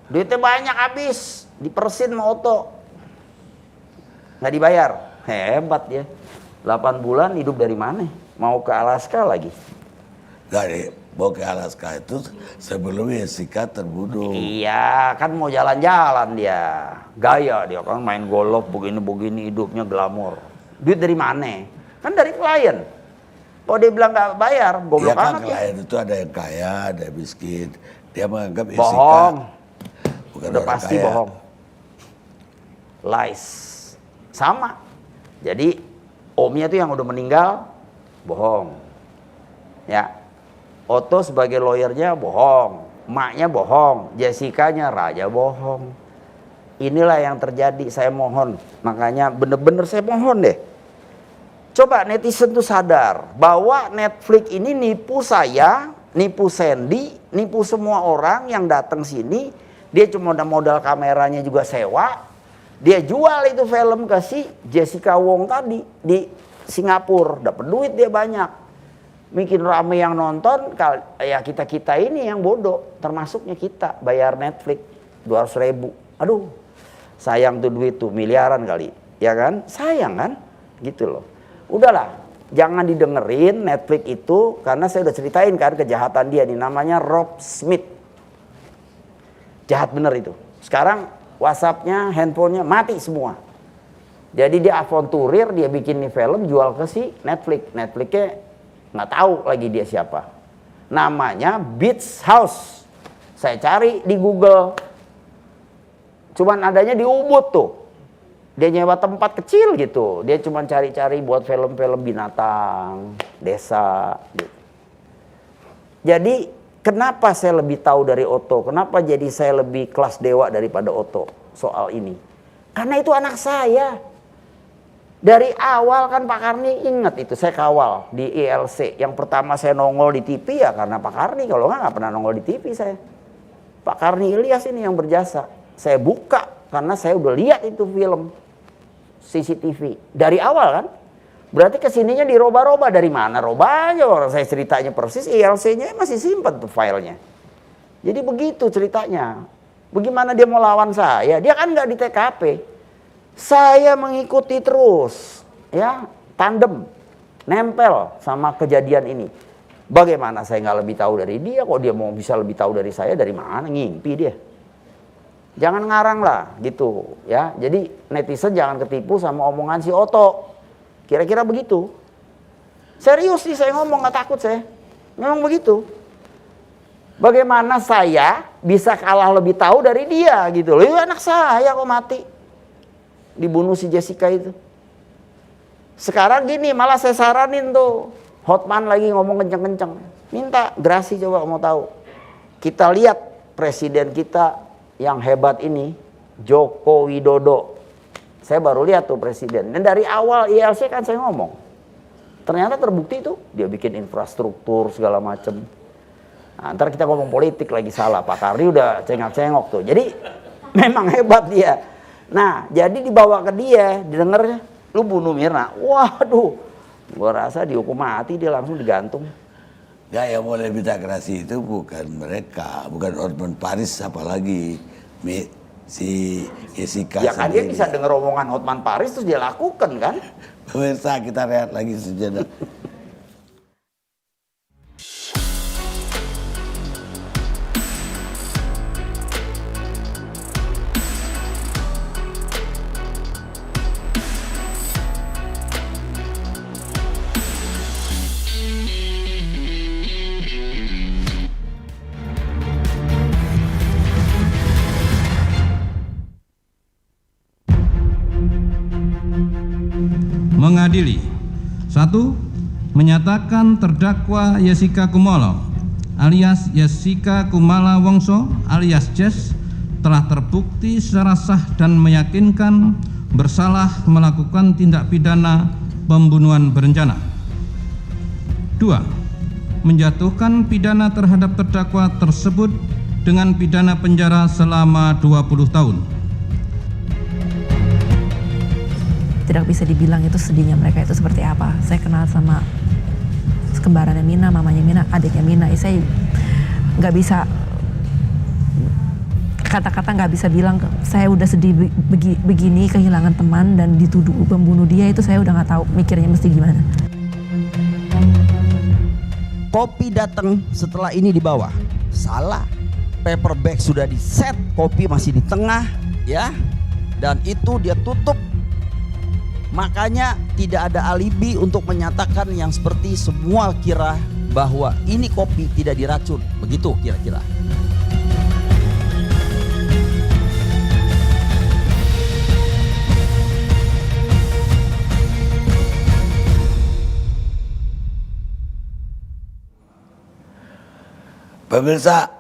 E: Duitnya banyak habis, dipersin sama Otto. Nggak dibayar. Hebat ya. 8 bulan hidup dari mana? Mau ke Alaska lagi.
D: Gak deh, mau ke Alaska itu sebelum Jessica terbunuh.
E: Iya, kan mau jalan-jalan dia. Gaya dia kan main golf begini-begini hidupnya glamor. Duit dari mana? Kan dari klien. Kalau dia bilang nggak bayar, goblok
D: Ya kan
E: amat ya.
D: klien itu ada yang kaya, ada yang miskin. Dia menganggap Jessica
E: Bohong.
D: bukan
E: Udah
D: orang
E: pasti
D: kaya.
E: bohong. Lies. Sama. Jadi omnya tuh yang udah meninggal bohong. Ya. Otto sebagai lawyernya bohong. Emaknya bohong. Jessica-nya raja bohong. Inilah yang terjadi, saya mohon. Makanya bener-bener saya mohon deh. Coba netizen tuh sadar bahwa Netflix ini nipu saya, nipu Sandy, nipu semua orang yang datang sini. Dia cuma ada modal kameranya juga sewa. Dia jual itu film ke si Jessica Wong tadi di Singapura. Dapat duit dia banyak. Bikin rame yang nonton, ya kita-kita ini yang bodoh. Termasuknya kita bayar Netflix 200.000. Aduh, sayang tuh duit tuh, miliaran kali. Ya kan? Sayang kan? Gitu loh. Udahlah, jangan didengerin Netflix itu. Karena saya udah ceritain kan kejahatan dia nih. Namanya Rob Smith. Jahat bener itu. Sekarang WhatsApp-nya, handphonenya mati semua. Jadi dia avanturir, dia bikin nih film, jual ke si Netflix. Netflixnya nggak tahu lagi dia siapa. Namanya Beach House. Saya cari di Google. Cuman adanya di Ubud tuh. Dia nyewa tempat kecil gitu. Dia cuma cari-cari buat film-film binatang, desa. Gitu. Jadi kenapa saya lebih tahu dari Otto? Kenapa jadi saya lebih kelas dewa daripada Otto soal ini? Karena itu anak saya. Dari awal kan Pak Karni ingat itu saya kawal di ILC. Yang pertama saya nongol di TV ya karena Pak Karni. Kalau nggak pernah nongol di TV saya. Pak Karni Ilyas ini yang berjasa. Saya buka karena saya udah lihat itu film CCTV dari awal kan. Berarti kesininya diroba-roba. Dari mana robanya? Orang saya ceritanya persis, ILC-nya masih simpan tuh filenya. Jadi begitu ceritanya. Bagaimana dia mau lawan saya? Dia kan nggak di TKP. Saya mengikuti terus, ya, tandem, nempel sama kejadian ini. Bagaimana saya nggak lebih tahu dari dia? Kok dia mau bisa lebih tahu dari saya? Dari mana? Ngimpi dia. Jangan ngarang lah gitu ya. Jadi netizen jangan ketipu sama omongan si Oto. Kira-kira begitu. Serius sih saya ngomong, nggak takut saya. Memang begitu. Bagaimana saya bisa kalah lebih tahu dari dia gitu loh. Anak saya kok mati. Dibunuh si Jessica itu. Sekarang gini, malah saya saranin tuh. Hotman lagi ngomong kenceng-kenceng. Minta Grasi coba mau tahu. Kita lihat presiden kita yang hebat ini, Joko Widodo. Saya baru lihat tuh presiden. Dan dari awal ILC kan saya ngomong. Ternyata terbukti tuh dia bikin infrastruktur segala macem. Nah, ntar kita ngomong politik lagi salah. Pak Kardi udah cengak-cengok tuh. Jadi memang hebat dia. Nah jadi dibawa ke dia, didengarnya, lu bunuh Mirna. Waduh, gua rasa dihukum mati, dia langsung digantung.
D: Ya yang boleh minta gerasi itu bukan mereka, bukan Hotman Paris apalagi si Jessica.
E: Ya kan dia bisa dengar omongan Hotman Paris terus dia lakukan kan.
D: Pemirsa, kita lihat lagi sejenak.
A: Mengadili. 1. Menyatakan terdakwa Jessica Kumolo alias Jessica Kumala Wongso alias Jess telah terbukti secara sah dan meyakinkan bersalah melakukan tindak pidana pembunuhan berencana. 2. Menjatuhkan pidana terhadap terdakwa tersebut dengan pidana penjara selama 20 tahun.
B: Tidak bisa dibilang itu sedihnya mereka itu seperti apa. Saya kenal sama kembarannya Mina, mamanya Mina, adiknya Mina. Saya nggak bisa kata-kata, nggak bisa bilang saya udah sedih begini, kehilangan teman dan dituduh pembunuh dia. Itu saya udah nggak tahu mikirnya mesti gimana.
C: Kopi datang setelah ini di bawah. Salah. Paper bag sudah di set, kopi masih di tengah, ya. Dan itu dia tutup. Makanya tidak ada alibi untuk menyatakan yang seperti semua kira bahwa ini kopi tidak diracun. Begitu kira-kira.
D: Pemirsa,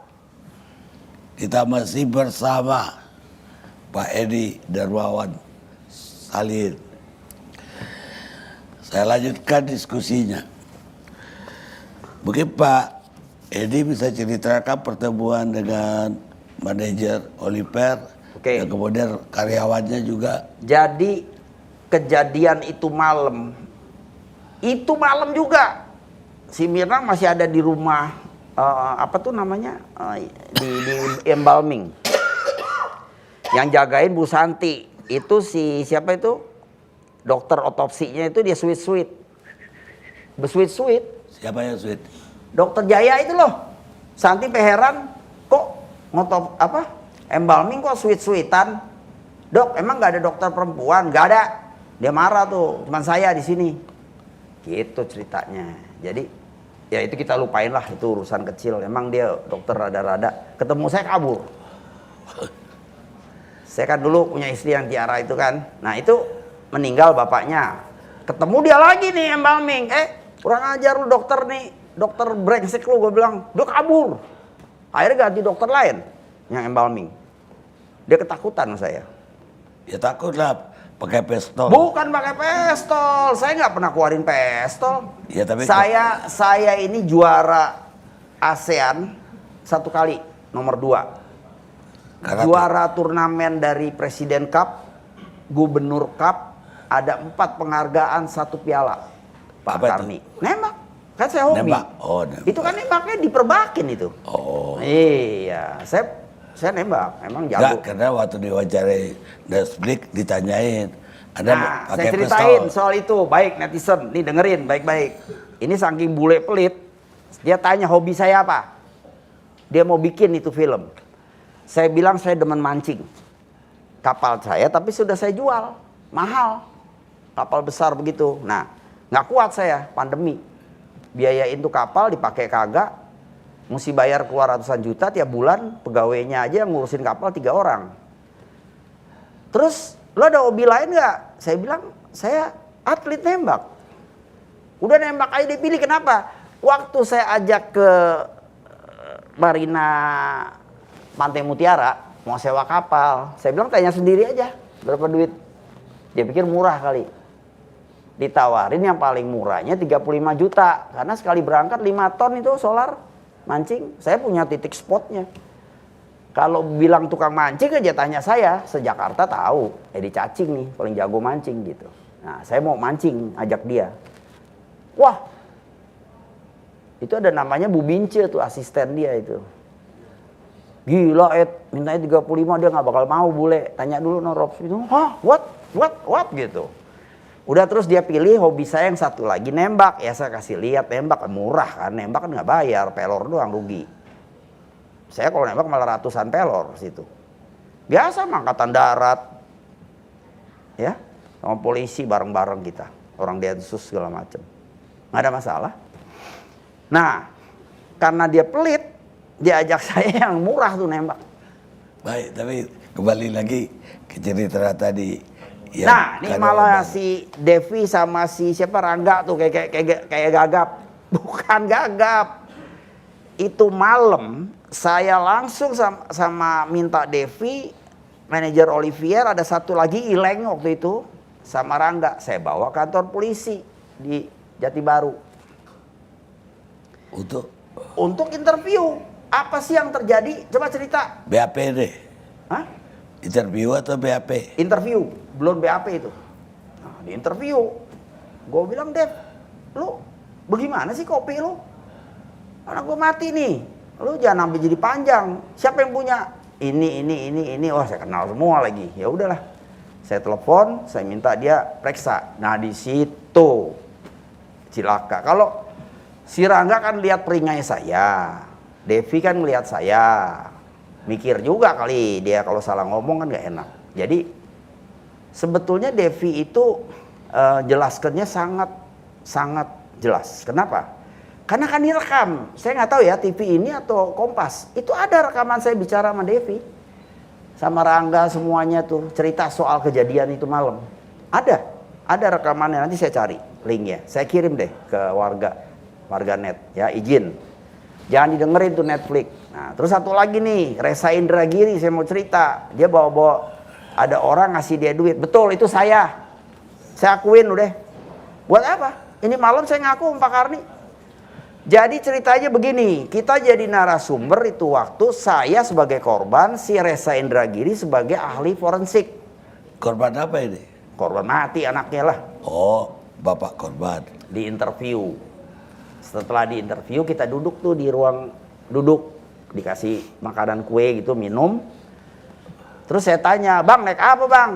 D: kita masih bersama Pak Edi Darmawan Salim. Saya lanjutkan diskusinya. Mungkin Pak Edi bisa ceritakan pertemuan dengan manajer Oliver.
E: Oke.
D: Dan kemudian karyawannya juga.
E: Jadi kejadian itu malam juga si Mirna masih ada di rumah apa tuh namanya di embalming. Yang jagain Bu Santi itu si siapa itu? Dokter otopsinya itu dia sweet.
D: Siapa yang sweet?
E: Dokter Jaya itu loh. Santi heran kok ngotop apa? Embalming kok sweet-sweetan. Dok, emang nggak ada dokter perempuan? Nggak ada. Dia marah tuh, cuman saya di sini. Gitu ceritanya. Jadi ya itu kita lupain lah, itu urusan kecil. Emang dia dokter rada-rada. Ketemu saya kabur. Saya kan dulu punya istri yang Tiara itu kan. Nah itu meninggal bapaknya. Ketemu dia lagi nih embalming. Kurang ajar lu dokter nih. Dokter brengsek lu, gue bilang. Dia kabur. Akhirnya ganti dokter lain yang embalming. Dia ketakutan sama saya.
D: Ya takut lah pakai pistol.
E: Bukan pakai pistol. Saya nggak pernah keluarin pistol.
D: Ya, tapi
E: saya ini juara ASEAN 1 kali, nomor 2.
D: Karate.
E: Juara turnamen dari Presiden Cup, Gubernur Cup, ada 4 penghargaan, 1 piala. Pak Karni. Nembak. Kan saya hobi.
D: Nembak. Oh, nembak.
E: Itu kan nembaknya diperbakin itu.
D: Oh.
E: Iya, saya nembak, emang jago.
D: Enggak, karena waktu diwawancarai Desblik ditanyain, ada
E: Nah,
D: pakai
E: saya ceritain
D: pistol.
E: soal itu. Baik netizen, nih dengerin baik-baik. Ini saking bule pelit, dia tanya hobi saya apa. Dia mau bikin itu film. Saya bilang saya demen mancing. Kapal saya tapi sudah saya jual. Mahal. Kapal besar begitu. Nah, nggak kuat saya, pandemi. Biayain tuh kapal dipakai kagak. Mesti bayar keluar ratusan juta tiap bulan. Pegawainya aja yang ngurusin kapal 3 orang. Terus, lo ada hobi lain nggak? Saya bilang, saya atlet nembak. Udah nembak aja dipilih, kenapa? Waktu saya ajak ke Marina Pantai Mutiara, mau sewa kapal. Saya bilang tanya sendiri aja, berapa duit? Dia pikir murah kali. Ditawarin yang paling murahnya 35 juta. Karena sekali berangkat 5 ton itu solar mancing. Saya punya titik spotnya. Kalau bilang tukang mancing aja tanya saya, se-Jakarta tahu. Edi Cacing nih, paling jago mancing gitu. Nah, saya mau mancing, ajak dia. Wah, itu ada namanya Bu Bince tuh, asisten dia itu. Gila mintanya 35, dia gak bakal mau bule. Tanya dulu Rob itu, hah what gitu. Udah terus dia pilih hobi saya yang satu lagi nembak. Ya saya kasih lihat nembak murah kan, nembak kan gak bayar, pelor doang rugi. Saya kalau nembak malah ratusan pelor situ. Biasa angkatan darat. Ya, sama polisi bareng-bareng kita. Orang Densus segala macam. Gak ada masalah. Nah, karena dia pelit, dia ajak saya yang murah tuh nembak.
D: Baik, tapi kembali lagi ke cerita tadi. Ya,
E: nah, ini malah si Devi sama si siapa Rangga tuh kayak gagap. Bukan gagap. Itu malam saya langsung sama minta Devi, manajer Olivier, ada satu lagi Ileng waktu itu sama Rangga. Saya bawa kantor polisi di Jati Baru. Untuk interview. Apa sih yang terjadi? Coba cerita.
D: BAP deh.
E: Hah?
D: Interview atau BAP?
E: Interview, belum BAP itu. Nah, di interview. Gue bilang, Dev, lu bagaimana sih kopi lu? Anak gue mati nih. Lu jangan sampai jadi panjang. Siapa yang punya? Ini. Oh, saya kenal semua lagi. Ya udahlah. Saya telepon, saya minta dia periksa. Nah, di situ cilaka. Kalau si Rangga kan lihat peringai saya. Devi kan melihat saya. Mikir juga kali dia kalau salah ngomong kan gak enak. Jadi sebetulnya Devi itu jelaskannya sangat jelas. Kenapa? Karena kan direkam. Saya nggak tahu ya TV ini atau Kompas. Itu ada rekaman saya bicara sama Devi. Sama Rangga semuanya tuh. Cerita soal kejadian itu malam. Ada rekamannya, nanti saya cari linknya. Saya kirim deh ke warga net. Ya izin. Jangan didengerin tuh Netflix. Nah terus satu lagi nih. Reza Indragiri saya mau cerita. Dia bawa ada orang ngasih dia duit. Betul itu saya. Saya akuin udah. Buat apa? Ini malam saya ngaku Pak Karni. Jadi ceritanya begini, kita jadi narasumber itu waktu saya sebagai korban, si Reza Indragiri sebagai ahli forensik.
D: Korban apa ini?
E: Korban mati anaknya lah.
D: Oh, bapak korban.
E: Di interview. Setelah di interview kita duduk tuh di ruang duduk. Dikasih makanan kue gitu, minum. Terus saya tanya, bang naik apa bang?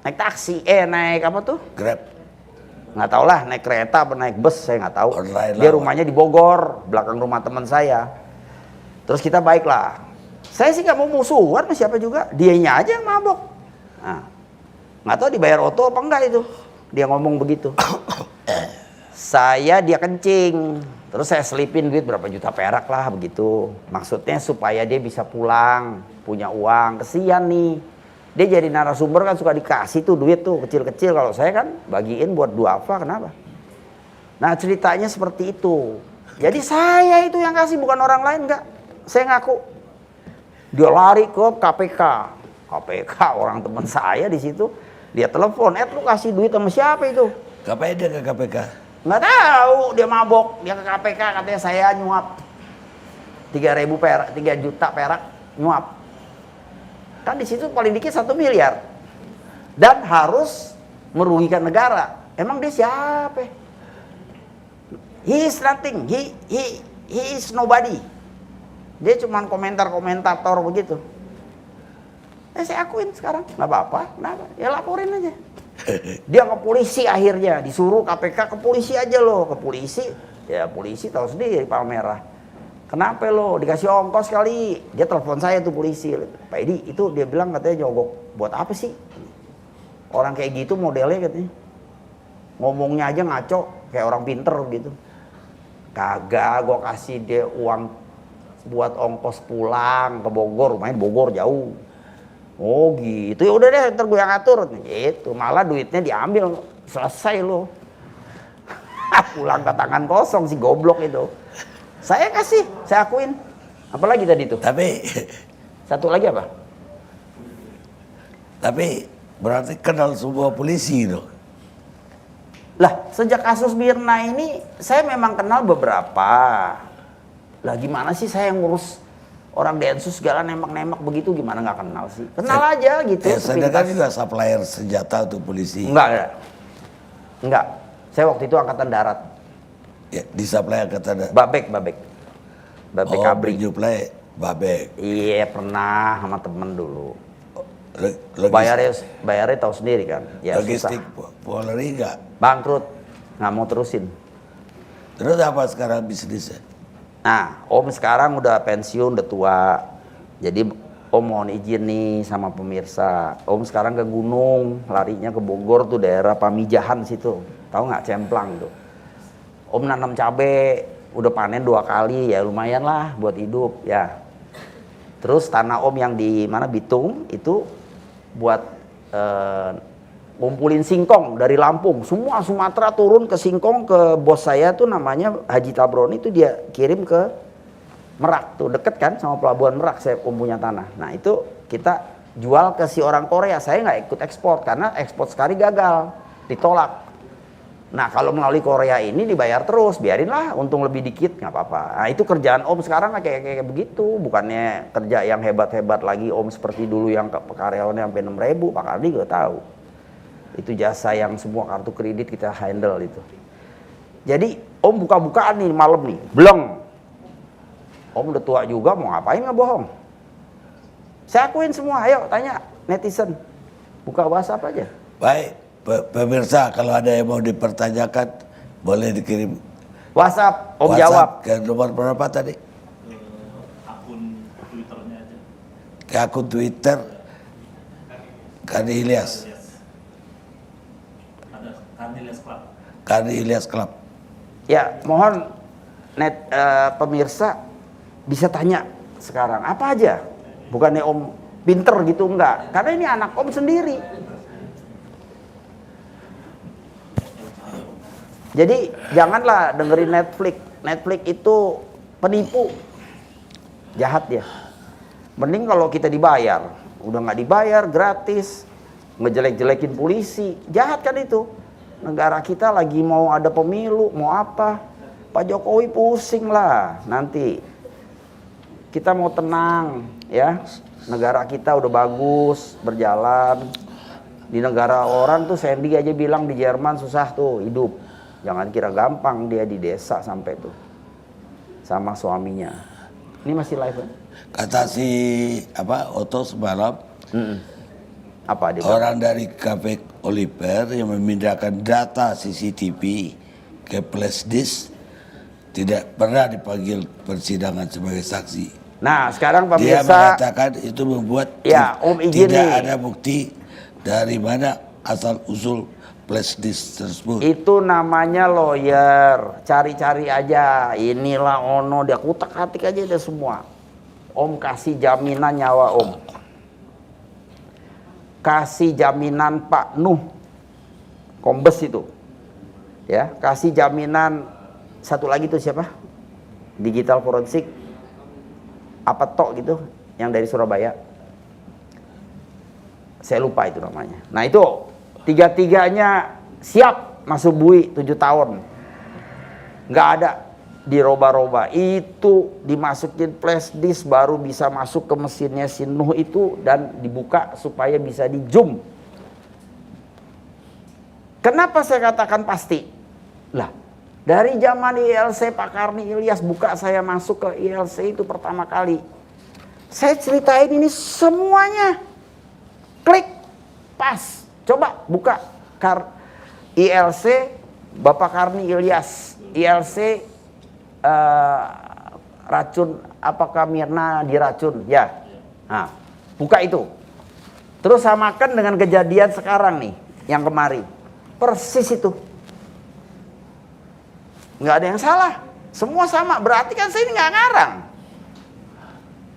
E: Naik taksi, naik apa tuh?
D: Grab.
E: Nggak tahu lah naik kereta apa naik bus saya nggak tahu.
D: Online
E: Dia
D: lah.
E: rumahnya di Bogor, belakang rumah teman saya. Terus kita baiklah. Saya sih nggak mau musuhan sama siapa juga. Dianya aja yang mabok. Nah, nggak tahu dibayar oto apa enggak itu. Dia ngomong begitu. Dia kencing. Terus saya selipin duit berapa juta perak lah begitu. Maksudnya supaya dia bisa pulang, punya uang. Kesian nih. Dia jadi narasumber kan suka dikasih tuh duit tuh kecil-kecil. Kalau saya kan bagiin buat duafa, kenapa? Nah ceritanya seperti itu. Jadi saya itu yang kasih bukan orang lain enggak. Saya ngaku. Dia lari ke KPK. KPK orang teman saya di situ. Dia telepon, lu kasih duit sama siapa itu?
D: Ngapain dia ke KPK?
E: Nggak tahu, dia mabok. Dia ke KPK katanya saya nyuap 3.000 perak, 3 juta perak nyuap. Kan di situ paling dikit 1 miliar. Dan harus merugikan negara. Emang dia siapa? He is nothing. He is nobody. Dia cuma komentator begitu. Saya akuin sekarang. Nggak apa-apa. Kenapa? Ya laporin aja. Dia ke polisi akhirnya. Disuruh KPK ke polisi aja loh. Ke polisi. Ya polisi tahu sendiri Palmerah. kenapa lo dikasih ongkos kali? Dia telepon saya tuh polisi, Pak Edi itu dia bilang katanya nyogok, buat apa sih? Orang kayak gitu modelnya katanya, ngomongnya aja ngaco kayak orang pinter gitu. Kagak, gue kasih dia uang buat ongkos pulang ke Bogor, main Bogor jauh. Oh gitu, ya udah deh ntar gue yang atur gitu, malah duitnya diambil, selesai lo. Pulang ke tangan kosong si goblok itu. Saya kasih, saya akuin. Apalagi tadi tuh?
D: Tapi
E: Satu lagi apa?
D: tapi berarti kenal semua polisi dong.
E: Lah, sejak kasus Mirna ini saya memang kenal beberapa. Lah gimana sih saya ngurus orang Densus segala nembak-nembak begitu, gimana nggak kenal sih? Kenal aja gitu.
D: Sedangkan juga supplier senjata untuk polisi.
E: Enggak. Saya waktu itu angkatan darat.
D: Ya, di supplier kata
E: Babek Kabri.
D: Menyuplai Babek.
E: Iya, pernah sama temen dulu.
D: Logistik,
E: Bayarnya tahu sendiri kan. Ya
D: logistik
E: susah.
D: Polri enggak.
E: Bangkrut. Nggak mau terusin.
D: Terus apa sekarang bisnisnya?
E: Nah, Om sekarang udah pensiun, udah tua. Jadi Om mohon izin nih sama pemirsa. Om sekarang ke gunung, larinya ke Bogor tuh daerah Pamijahan situ. Tahu nggak, Cemplang tuh. Om nanam cabe, udah panen 2 kali, ya lumayan lah buat hidup ya. Terus tanah Om yang di mana Bitung itu buat ngumpulin singkong dari Lampung. Semua Sumatera turun ke singkong ke bos saya tuh namanya Haji Tabroni, itu dia kirim ke Merak tuh, deket kan sama pelabuhan Merak, saya punya tanah. Nah itu kita jual ke si orang Korea. Saya nggak ikut ekspor karena ekspor sekali gagal, ditolak. Nah kalau melalui Korea ini dibayar terus, biarinlah untung lebih dikit nggak apa-apa. Nah itu kerjaan Om sekarang kayak begitu, bukannya kerja yang hebat-hebat lagi Om seperti dulu yang karyawannya sampai 6.000. Pak Kardi juga tahu. Itu jasa yang semua kartu kredit kita handle itu. Jadi Om buka-bukaan nih malam nih, bleng. Om udah tua juga, mau ngapain nggak bohong? Saya akuin semua, ayo tanya netizen. Buka WhatsApp aja.
D: Baik, pemirsa kalau ada yang mau dipertanyakan boleh dikirim
E: WhatsApp, Om
D: WhatsApp
E: jawab.
D: ke nomor berapa tadi?
F: Akun Twitternya aja.
D: Ke akun Twitter Kardi Ilyas.
F: Ada Karniles Club.
D: Kardi Ilyas Club.
E: Ya, mohon pemirsa bisa tanya sekarang apa aja. Bukannya Om pinter gitu, enggak. Karena ini anak Om sendiri. Jadi janganlah dengerin Netflix. Netflix itu penipu. Jahat dia. Mending kalau kita dibayar. Udah nggak dibayar, gratis. Ngejelek-jelekin polisi. Jahat kan itu. Negara kita lagi mau ada pemilu, mau apa. Pak Jokowi pusing lah nanti. Kita mau tenang ya. Negara kita udah bagus, berjalan. Di negara orang tuh Sandy aja bilang di Jerman susah tuh hidup. Jangan kira gampang dia di desa sampai tuh sama suaminya. Ini masih live kan?
D: Kata si Otto semalam,
E: Apa dia?
D: orang dari KP Oliver yang memindahkan data CCTV ke flash disk tidak pernah dipanggil persidangan sebagai saksi.
E: Nah sekarang
D: Dia
E: pemirsa,
D: mengatakan itu membuat
E: ya Om izin
D: tidak
E: nih.
D: ada bukti dari mana asal usul flash disk tersebut.
E: Itu namanya lawyer, cari-cari aja. Inilah ono, dia kutak-katik aja dia semua. Om kasih jaminan nyawa Om. Kasih jaminan Pak Nuh, Kombes itu. Ya, kasih jaminan satu lagi tuh siapa? Digital forensik. Apa tok gitu, yang dari Surabaya. Saya lupa itu namanya. Nah itu tiga-tiganya siap masuk bui 7 tahun. Nggak ada diroba-roba. Itu dimasukin flash disk baru bisa masuk ke mesinnya si Nuh itu dan dibuka supaya bisa di zoom. Kenapa saya katakan pasti? Lah, dari zaman ILC Pak Karni Ilyas buka saya masuk ke ILC itu pertama kali. Saya ceritain ini semuanya. Klik, pas. Coba buka ILC Bapak Karni Ilyas, ILC racun, apakah Mirna diracun? Ya. Nah, buka itu. Terus samakan dengan kejadian sekarang nih, yang kemarin. Persis itu. Nggak ada yang salah. Semua sama. Berarti kan saya ini nggak ngarang.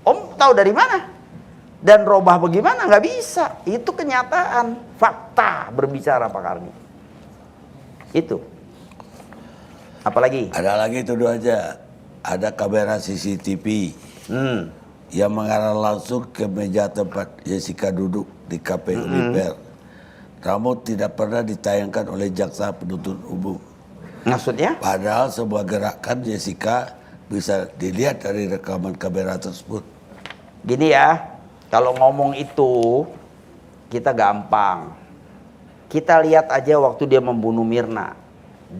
E: Om tahu dari mana? Dan robah bagaimana? Nggak bisa. Itu kenyataan. Fakta berbicara Pak Karni. Itu. Apalagi?
D: Ada lagi itu dua aja. Ada kamera CCTV yang mengarah langsung ke meja tempat Jessica duduk di KPU Liper. Namun tidak pernah ditayangkan oleh jaksa penuntut umum.
E: Maksudnya?
D: Padahal sebuah gerakan Jessica bisa dilihat dari rekaman kamera tersebut.
E: Gini ya, kalau ngomong itu kita gampang. Kita lihat aja waktu dia membunuh Mirna.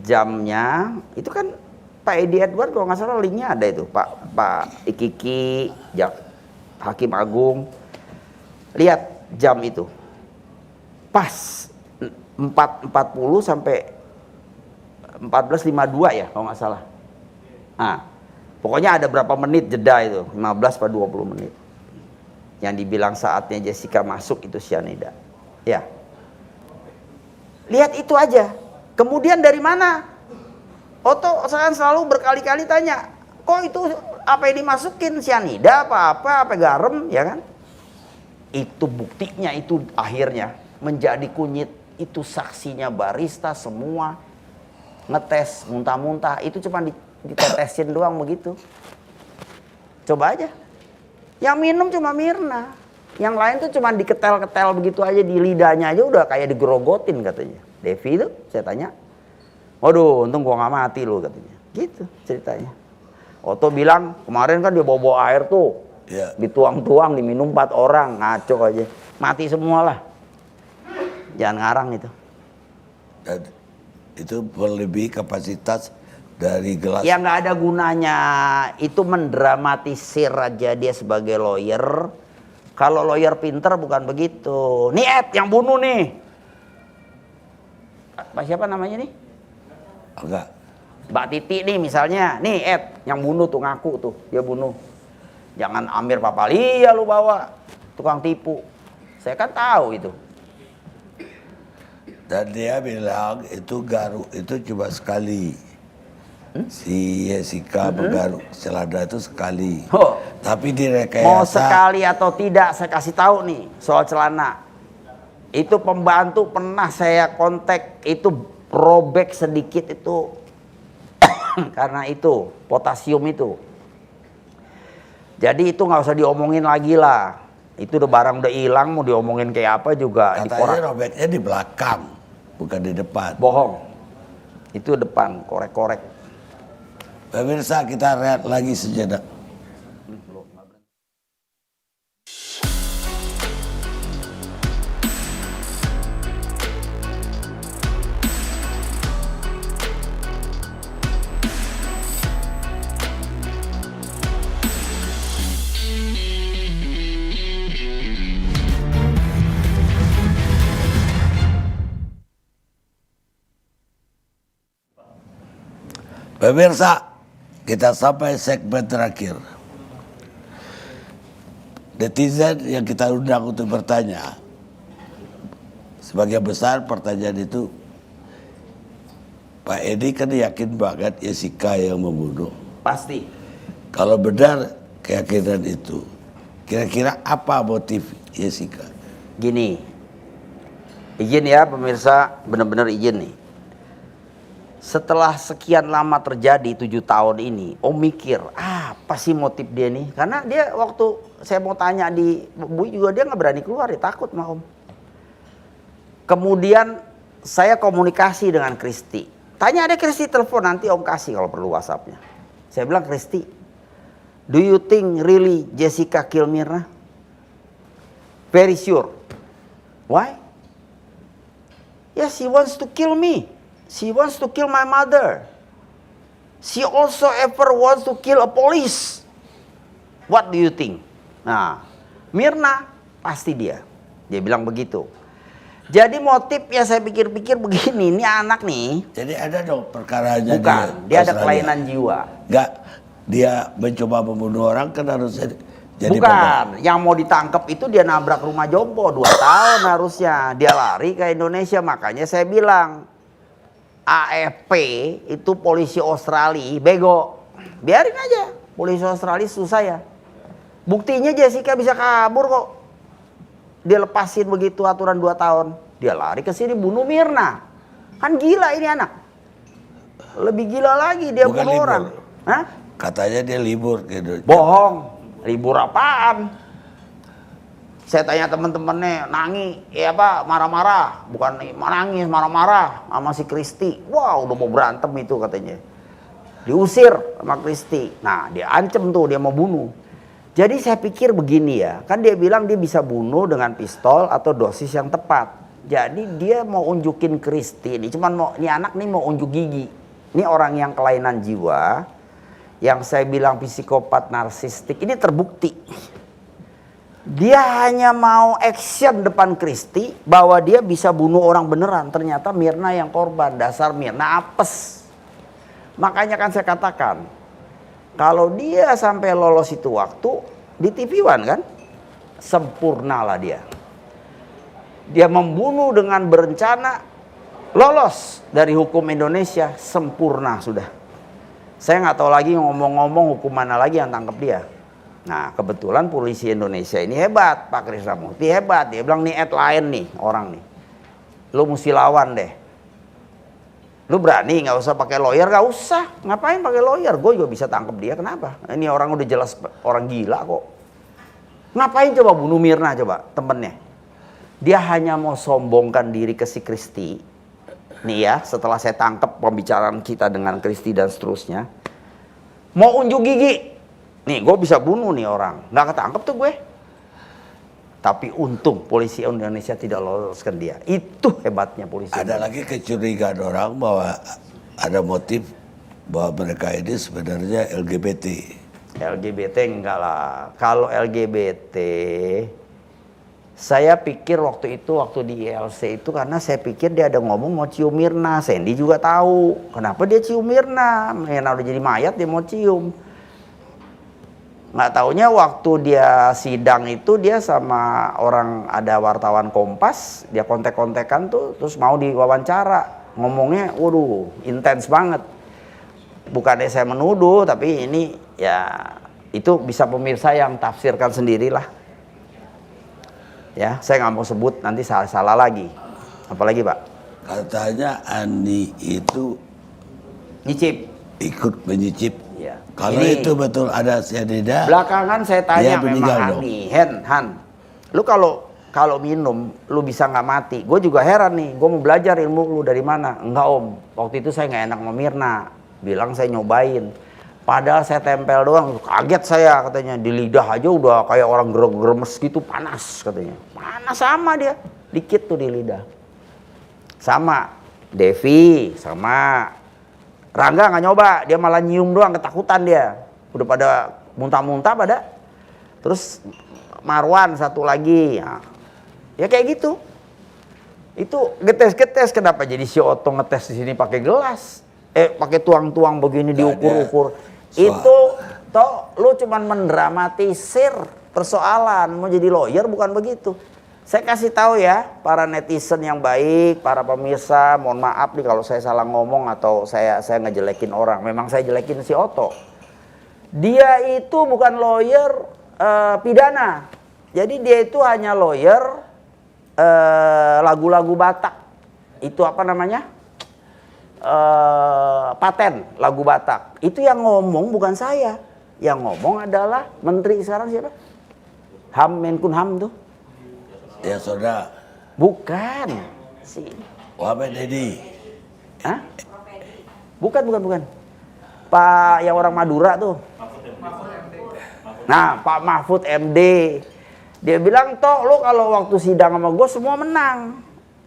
E: Jamnya itu kan Pak Edi Edward kalau nggak salah linknya ada itu. Pak Ikiki, Hakim Agung. Lihat jam itu. Pas 4.40 sampai 14.52 ya kalau nggak salah. Nah, pokoknya ada berapa menit jeda itu, 15 atau 20 menit. Yang dibilang saatnya Jessica masuk itu cyanida. Ya. Lihat itu aja. Kemudian dari mana? Oto sekarang selalu berkali-kali tanya, kok itu apa yang dimasukin cyanida apa garam, ya kan? Itu buktinya, itu akhirnya menjadi kunyit. Itu saksinya barista semua ngetes muntah-muntah, itu cuma ditetesin doang begitu. Coba aja. Yang minum cuma Mirna, yang lain tuh cuma diketel-ketel begitu aja di lidahnya aja udah kayak digerogotin katanya. Devi itu saya tanya, waduh untung gua nggak mati lo katanya. Gitu ceritanya. Oto bilang kemarin kan dia bawa air tuh, dituang-tuang diminum 4 orang, ngaco aja, mati semua lah. Jangan ngarang itu.
D: Dan itu melebihi kapasitas dari gelas.
E: Ya nggak ada gunanya. Itu mendramatisir aja dia sebagai lawyer. Kalau lawyer pinter bukan begitu. Nih Ed yang bunuh nih. Siapa namanya nih?
D: Enggak.
E: Mbak Titi nih misalnya. Nih Ed yang bunuh tuh, ngaku tuh dia bunuh. Jangan Amir Papalia lu bawa. Tukang tipu. Saya kan tahu itu.
D: Dan dia bilang itu garuk itu cuma sekali. Si Jessica menggaruk celana itu sekali.
E: Oh.
D: Tapi direkayasa.
E: Mau sekali atau tidak saya kasih tahu nih soal celana. Itu pembantu pernah saya kontak, itu robek sedikit itu karena itu potasium itu. Jadi itu nggak usah diomongin lagi lah. Itu udah barang udah hilang, mau diomongin kayak apa juga.
D: Katanya robeknya di belakang, bukan di depan.
E: Bohong. Itu depan, korek-korek.
D: Pemirsa, kita lihat lagi sejenak. Pemirsa, kita sampai segmen terakhir. Netizen yang kita undang untuk bertanya, sebagian besar pertanyaan itu, Pak Edi kan yakin banget Jessica yang membunuh.
E: Pasti.
D: Kalau benar keyakinan itu, kira-kira apa motif Jessica?
E: Gini, izin ya pemirsa, benar-benar izin nih. Setelah sekian lama terjadi 7 tahun ini, Om mikir apa sih motif dia nih? Karena dia waktu saya mau tanya di Bui juga dia nggak berani keluar, dia takut sama Om. Kemudian saya komunikasi dengan Kristi. Tanya ada Kristi telepon nanti Om kasih kalau perlu WhatsAppnya. Saya bilang Kristi, do you think really Jessica kill Mirna? Very sure. Why? Yes, she wants to kill me. She wants to kill my mother. She also ever wants to kill a police. What do you think? Nah, Mirna pasti dia. Dia bilang begitu. Jadi motif ya saya pikir-pikir begini, ini anak nih.
D: Jadi ada dong perkaranya.
E: Bukan, dia ada kelainan jiwa.
D: Enggak, dia mencoba membunuh orang kan harusnya jadi
E: Bukan, yang mau ditangkap itu dia nabrak rumah Jompo 2 tahun harusnya. Dia lari ke Indonesia, makanya saya bilang AFP itu polisi Australia bego. Biarin aja, polisi Australia susah ya. Buktinya Jessica bisa kabur kok. Dia lepasin begitu aturan 2 tahun. Dia lari ke sini bunuh Mirna. Kan gila ini anak. Lebih gila lagi dia
D: Bukan
E: bunuh
D: libur.
E: orang. Hah?
D: Katanya dia libur gitu.
E: Bohong. Libur apaan? Saya tanya teman-temannya, nangis, ya apa, marah-marah, bukan nangis, marah-marah sama si Kristi. Wah, udah mau berantem itu katanya. Diusir sama Kristi. Nah, dia ancam tuh, dia mau bunuh. Jadi saya pikir begini ya, kan dia bilang dia bisa bunuh dengan pistol atau dosis yang tepat. Jadi dia mau unjukin Kristi ini, cuman mau, ini anak nih mau unjuk gigi. Ini orang yang kelainan jiwa, yang saya bilang psikopat narsistik, ini terbukti. Dia hanya mau action depan Kristi bahwa dia bisa bunuh orang beneran. Ternyata Mirna yang korban. Dasar Mirna apes. Makanya kan saya katakan, kalau dia sampai lolos itu waktu di TV One kan, sempurnalah dia. Dia membunuh dengan berencana, lolos dari hukum Indonesia, sempurna sudah. Saya nggak tahu lagi ngomong-ngomong hukum mana lagi yang tangkap dia. Nah, kebetulan polisi Indonesia ini hebat, Pak Krisnamurti hebat. Dia bilang nih lain nih orang nih. Lu mesti lawan deh. Lu berani, nggak usah pakai lawyer, nggak usah. Ngapain pakai lawyer? Gue juga bisa tangkap dia. Kenapa? Ini orang udah jelas orang gila kok. Ngapain coba bunuh Mirna coba temennya? Dia hanya mau sombongkan diri ke si Kristi. Nih ya, setelah saya tangkap pembicaraan kita dengan Kristi dan seterusnya, mau unjuk gigi. Nih, gue bisa bunuh nih orang. Nggak ketangkep tuh gue. Tapi untung polisi Indonesia tidak loloskan dia. Itu hebatnya polisi.
D: Ada lagi kecurigaan orang bahwa ada motif bahwa mereka ini sebenarnya LGBT.
E: LGBT enggak lah. Kalau LGBT, saya pikir waktu di ILC itu karena saya pikir dia ada ngomong mau cium Mirna. Sandy juga tahu. Kenapa dia cium Mirna? Mirna udah jadi mayat dia mau cium. Nggak taunya waktu dia sidang itu dia sama orang, ada wartawan Kompas, dia kontek-kontekan tuh, terus mau diwawancara. Ngomongnya, waduh, intens banget. Bukannya saya menuduh, tapi ini ya itu bisa pemirsa yang tafsirkan sendirilah. Ya, saya nggak mau sebut nanti salah lagi. Apalagi Pak?
D: Katanya Andi itu
E: Nyicip.
D: ikut menyicip.
E: Ya.
D: Kalau
E: Ini,
D: itu betul ada cyanida.
E: belakangan saya tanya
D: dia meninggal
E: memang
D: dong.
E: Hani, Han, lu kalau minum lu bisa nggak mati? Gue juga heran nih, gue mau belajar ilmu lu dari mana? Enggak om, waktu itu saya nggak enak sama Mirna, bilang saya nyobain. Padahal saya tempel doang, kaget saya katanya, di lidah aja udah kayak orang geremes gitu, panas katanya. Panas sama dia, dikit tuh di lidah. Sama Devi, sama Rangga nggak nyoba, dia malah nyium doang, ketakutan dia. Udah pada muntah-muntah pada. Terus Marwan satu lagi, ya kayak gitu. Itu getes-getes, kenapa jadi si Otto ngetes di sini pakai gelas? Pakai tuang-tuang begini diukur-ukur. Itu toh lu cuman mendramatisir persoalan, mau jadi lawyer bukan begitu. Saya kasih tahu ya, para netizen yang baik, para pemirsa, mohon maaf nih kalau saya salah ngomong atau saya ngejelekin orang. Memang saya jelekin si Otto. Dia itu bukan lawyer pidana. Jadi dia itu hanya lawyer lagu-lagu Batak. Itu apa namanya? Paten lagu Batak. Itu yang ngomong bukan saya. Yang ngomong adalah menteri sekarang siapa? Menkumham tuh.
D: Ya saudara.
E: Bukan. Si
D: Muhammad Edi.
E: Hah? Bukan. Pak yang orang Madura tuh. Nah, Pak Mahfud MD. Dia bilang, "Toh lu kalau waktu sidang sama gue semua menang.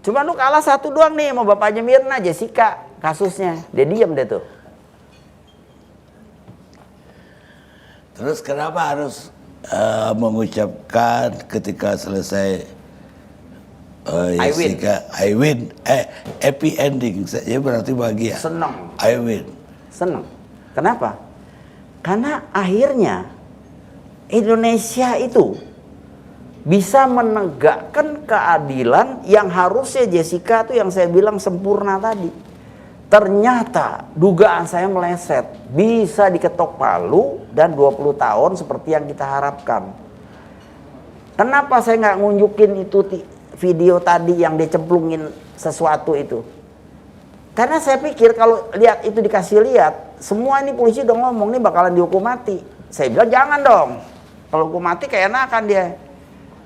E: Cuma lu kalah satu doang nih sama bapaknya Mirna, Jessica, kasusnya." Dia diam deh tuh.
D: Terus kenapa harus mengucapkan ketika selesai Jessica, I win, happy ending saja berarti bahagia.
E: Senang.
D: I win.
E: Senang. Kenapa? Karena akhirnya Indonesia itu bisa menegakkan keadilan yang harusnya Jessica tuh yang saya bilang sempurna tadi. Ternyata dugaan saya meleset, bisa diketok palu dan 20 tahun seperti yang kita harapkan. Kenapa saya nggak ngunjukin itu video tadi yang dicemplungin sesuatu itu? Karena saya pikir kalau lihat itu dikasih lihat, semua ini polisi udah ngomong nih bakalan dihukum mati. Saya bilang jangan dong, kalau hukum mati keenakan dia.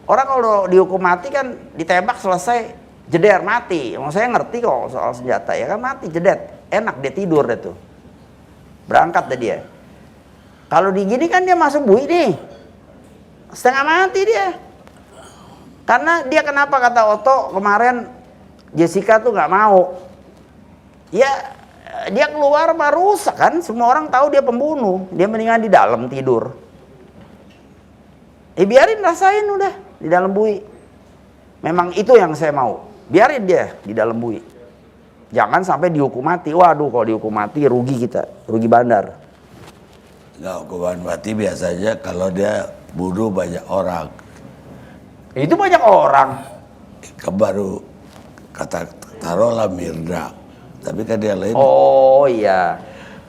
E: Orang kalau dihukum mati kan ditembak selesai jeder mati. Emang saya ngerti kok soal senjata ya kan, mati jedet, enak dia tidur deh tuh, berangkat deh dia. Kalau digini kan dia masuk bui nih, setengah mati dia. Karena dia kenapa kata Otto kemarin Jessica tuh nggak mau, ya dia keluar mah rusak kan, semua orang tahu dia pembunuh, dia mendingan di dalam tidur. Biarin rasain udah di dalam bui. Memang itu yang saya mau. Biarin dia di dalam bui. Jangan sampai dihukum mati. Waduh, kalau dihukum mati rugi kita, rugi bandar.
D: Nggak, hukuman mati biasanya kalau dia bunuh banyak orang.
E: Itu banyak orang.
D: Baru kata taruhlah Mirna, tapi kan dia lain.
E: Oh iya.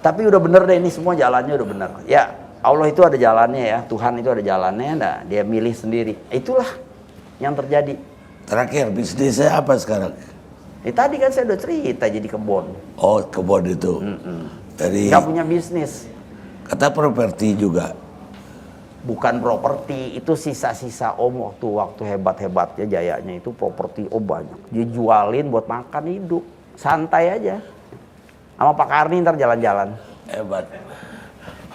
E: Tapi udah bener deh, ini semua jalannya udah bener. Ya Allah itu ada jalannya ya, Tuhan itu ada jalannya, nah dia milih sendiri. Itulah yang terjadi.
D: Terakhir bisnisnya apa sekarang?
E: Tadi kan saya udah cerita jadi kebon.
D: Oh, kebun itu. Dari
E: Nggak punya bisnis.
D: kata properti juga.
E: Bukan properti, itu sisa-sisa Om waktu hebat-hebatnya jayanya itu properti Om banyak. Dia jualin buat makan hidup, santai aja. Sama Pak Karni ntar jalan-jalan.
D: Hebat.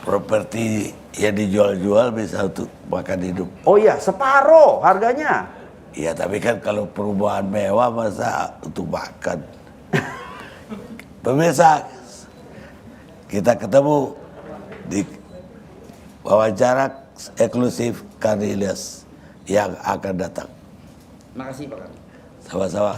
D: Properti yang dijual-jual bisa untuk makan hidup.
E: Oh iya, separuh harganya.
D: Iya, tapi kan kalau perumahan mewah masa untuk makan. Pemirsa, kita ketemu di wawancara eksklusif Karni Ilyas yang akan datang.
E: Makasih Pak Karni.
D: Sama-sama.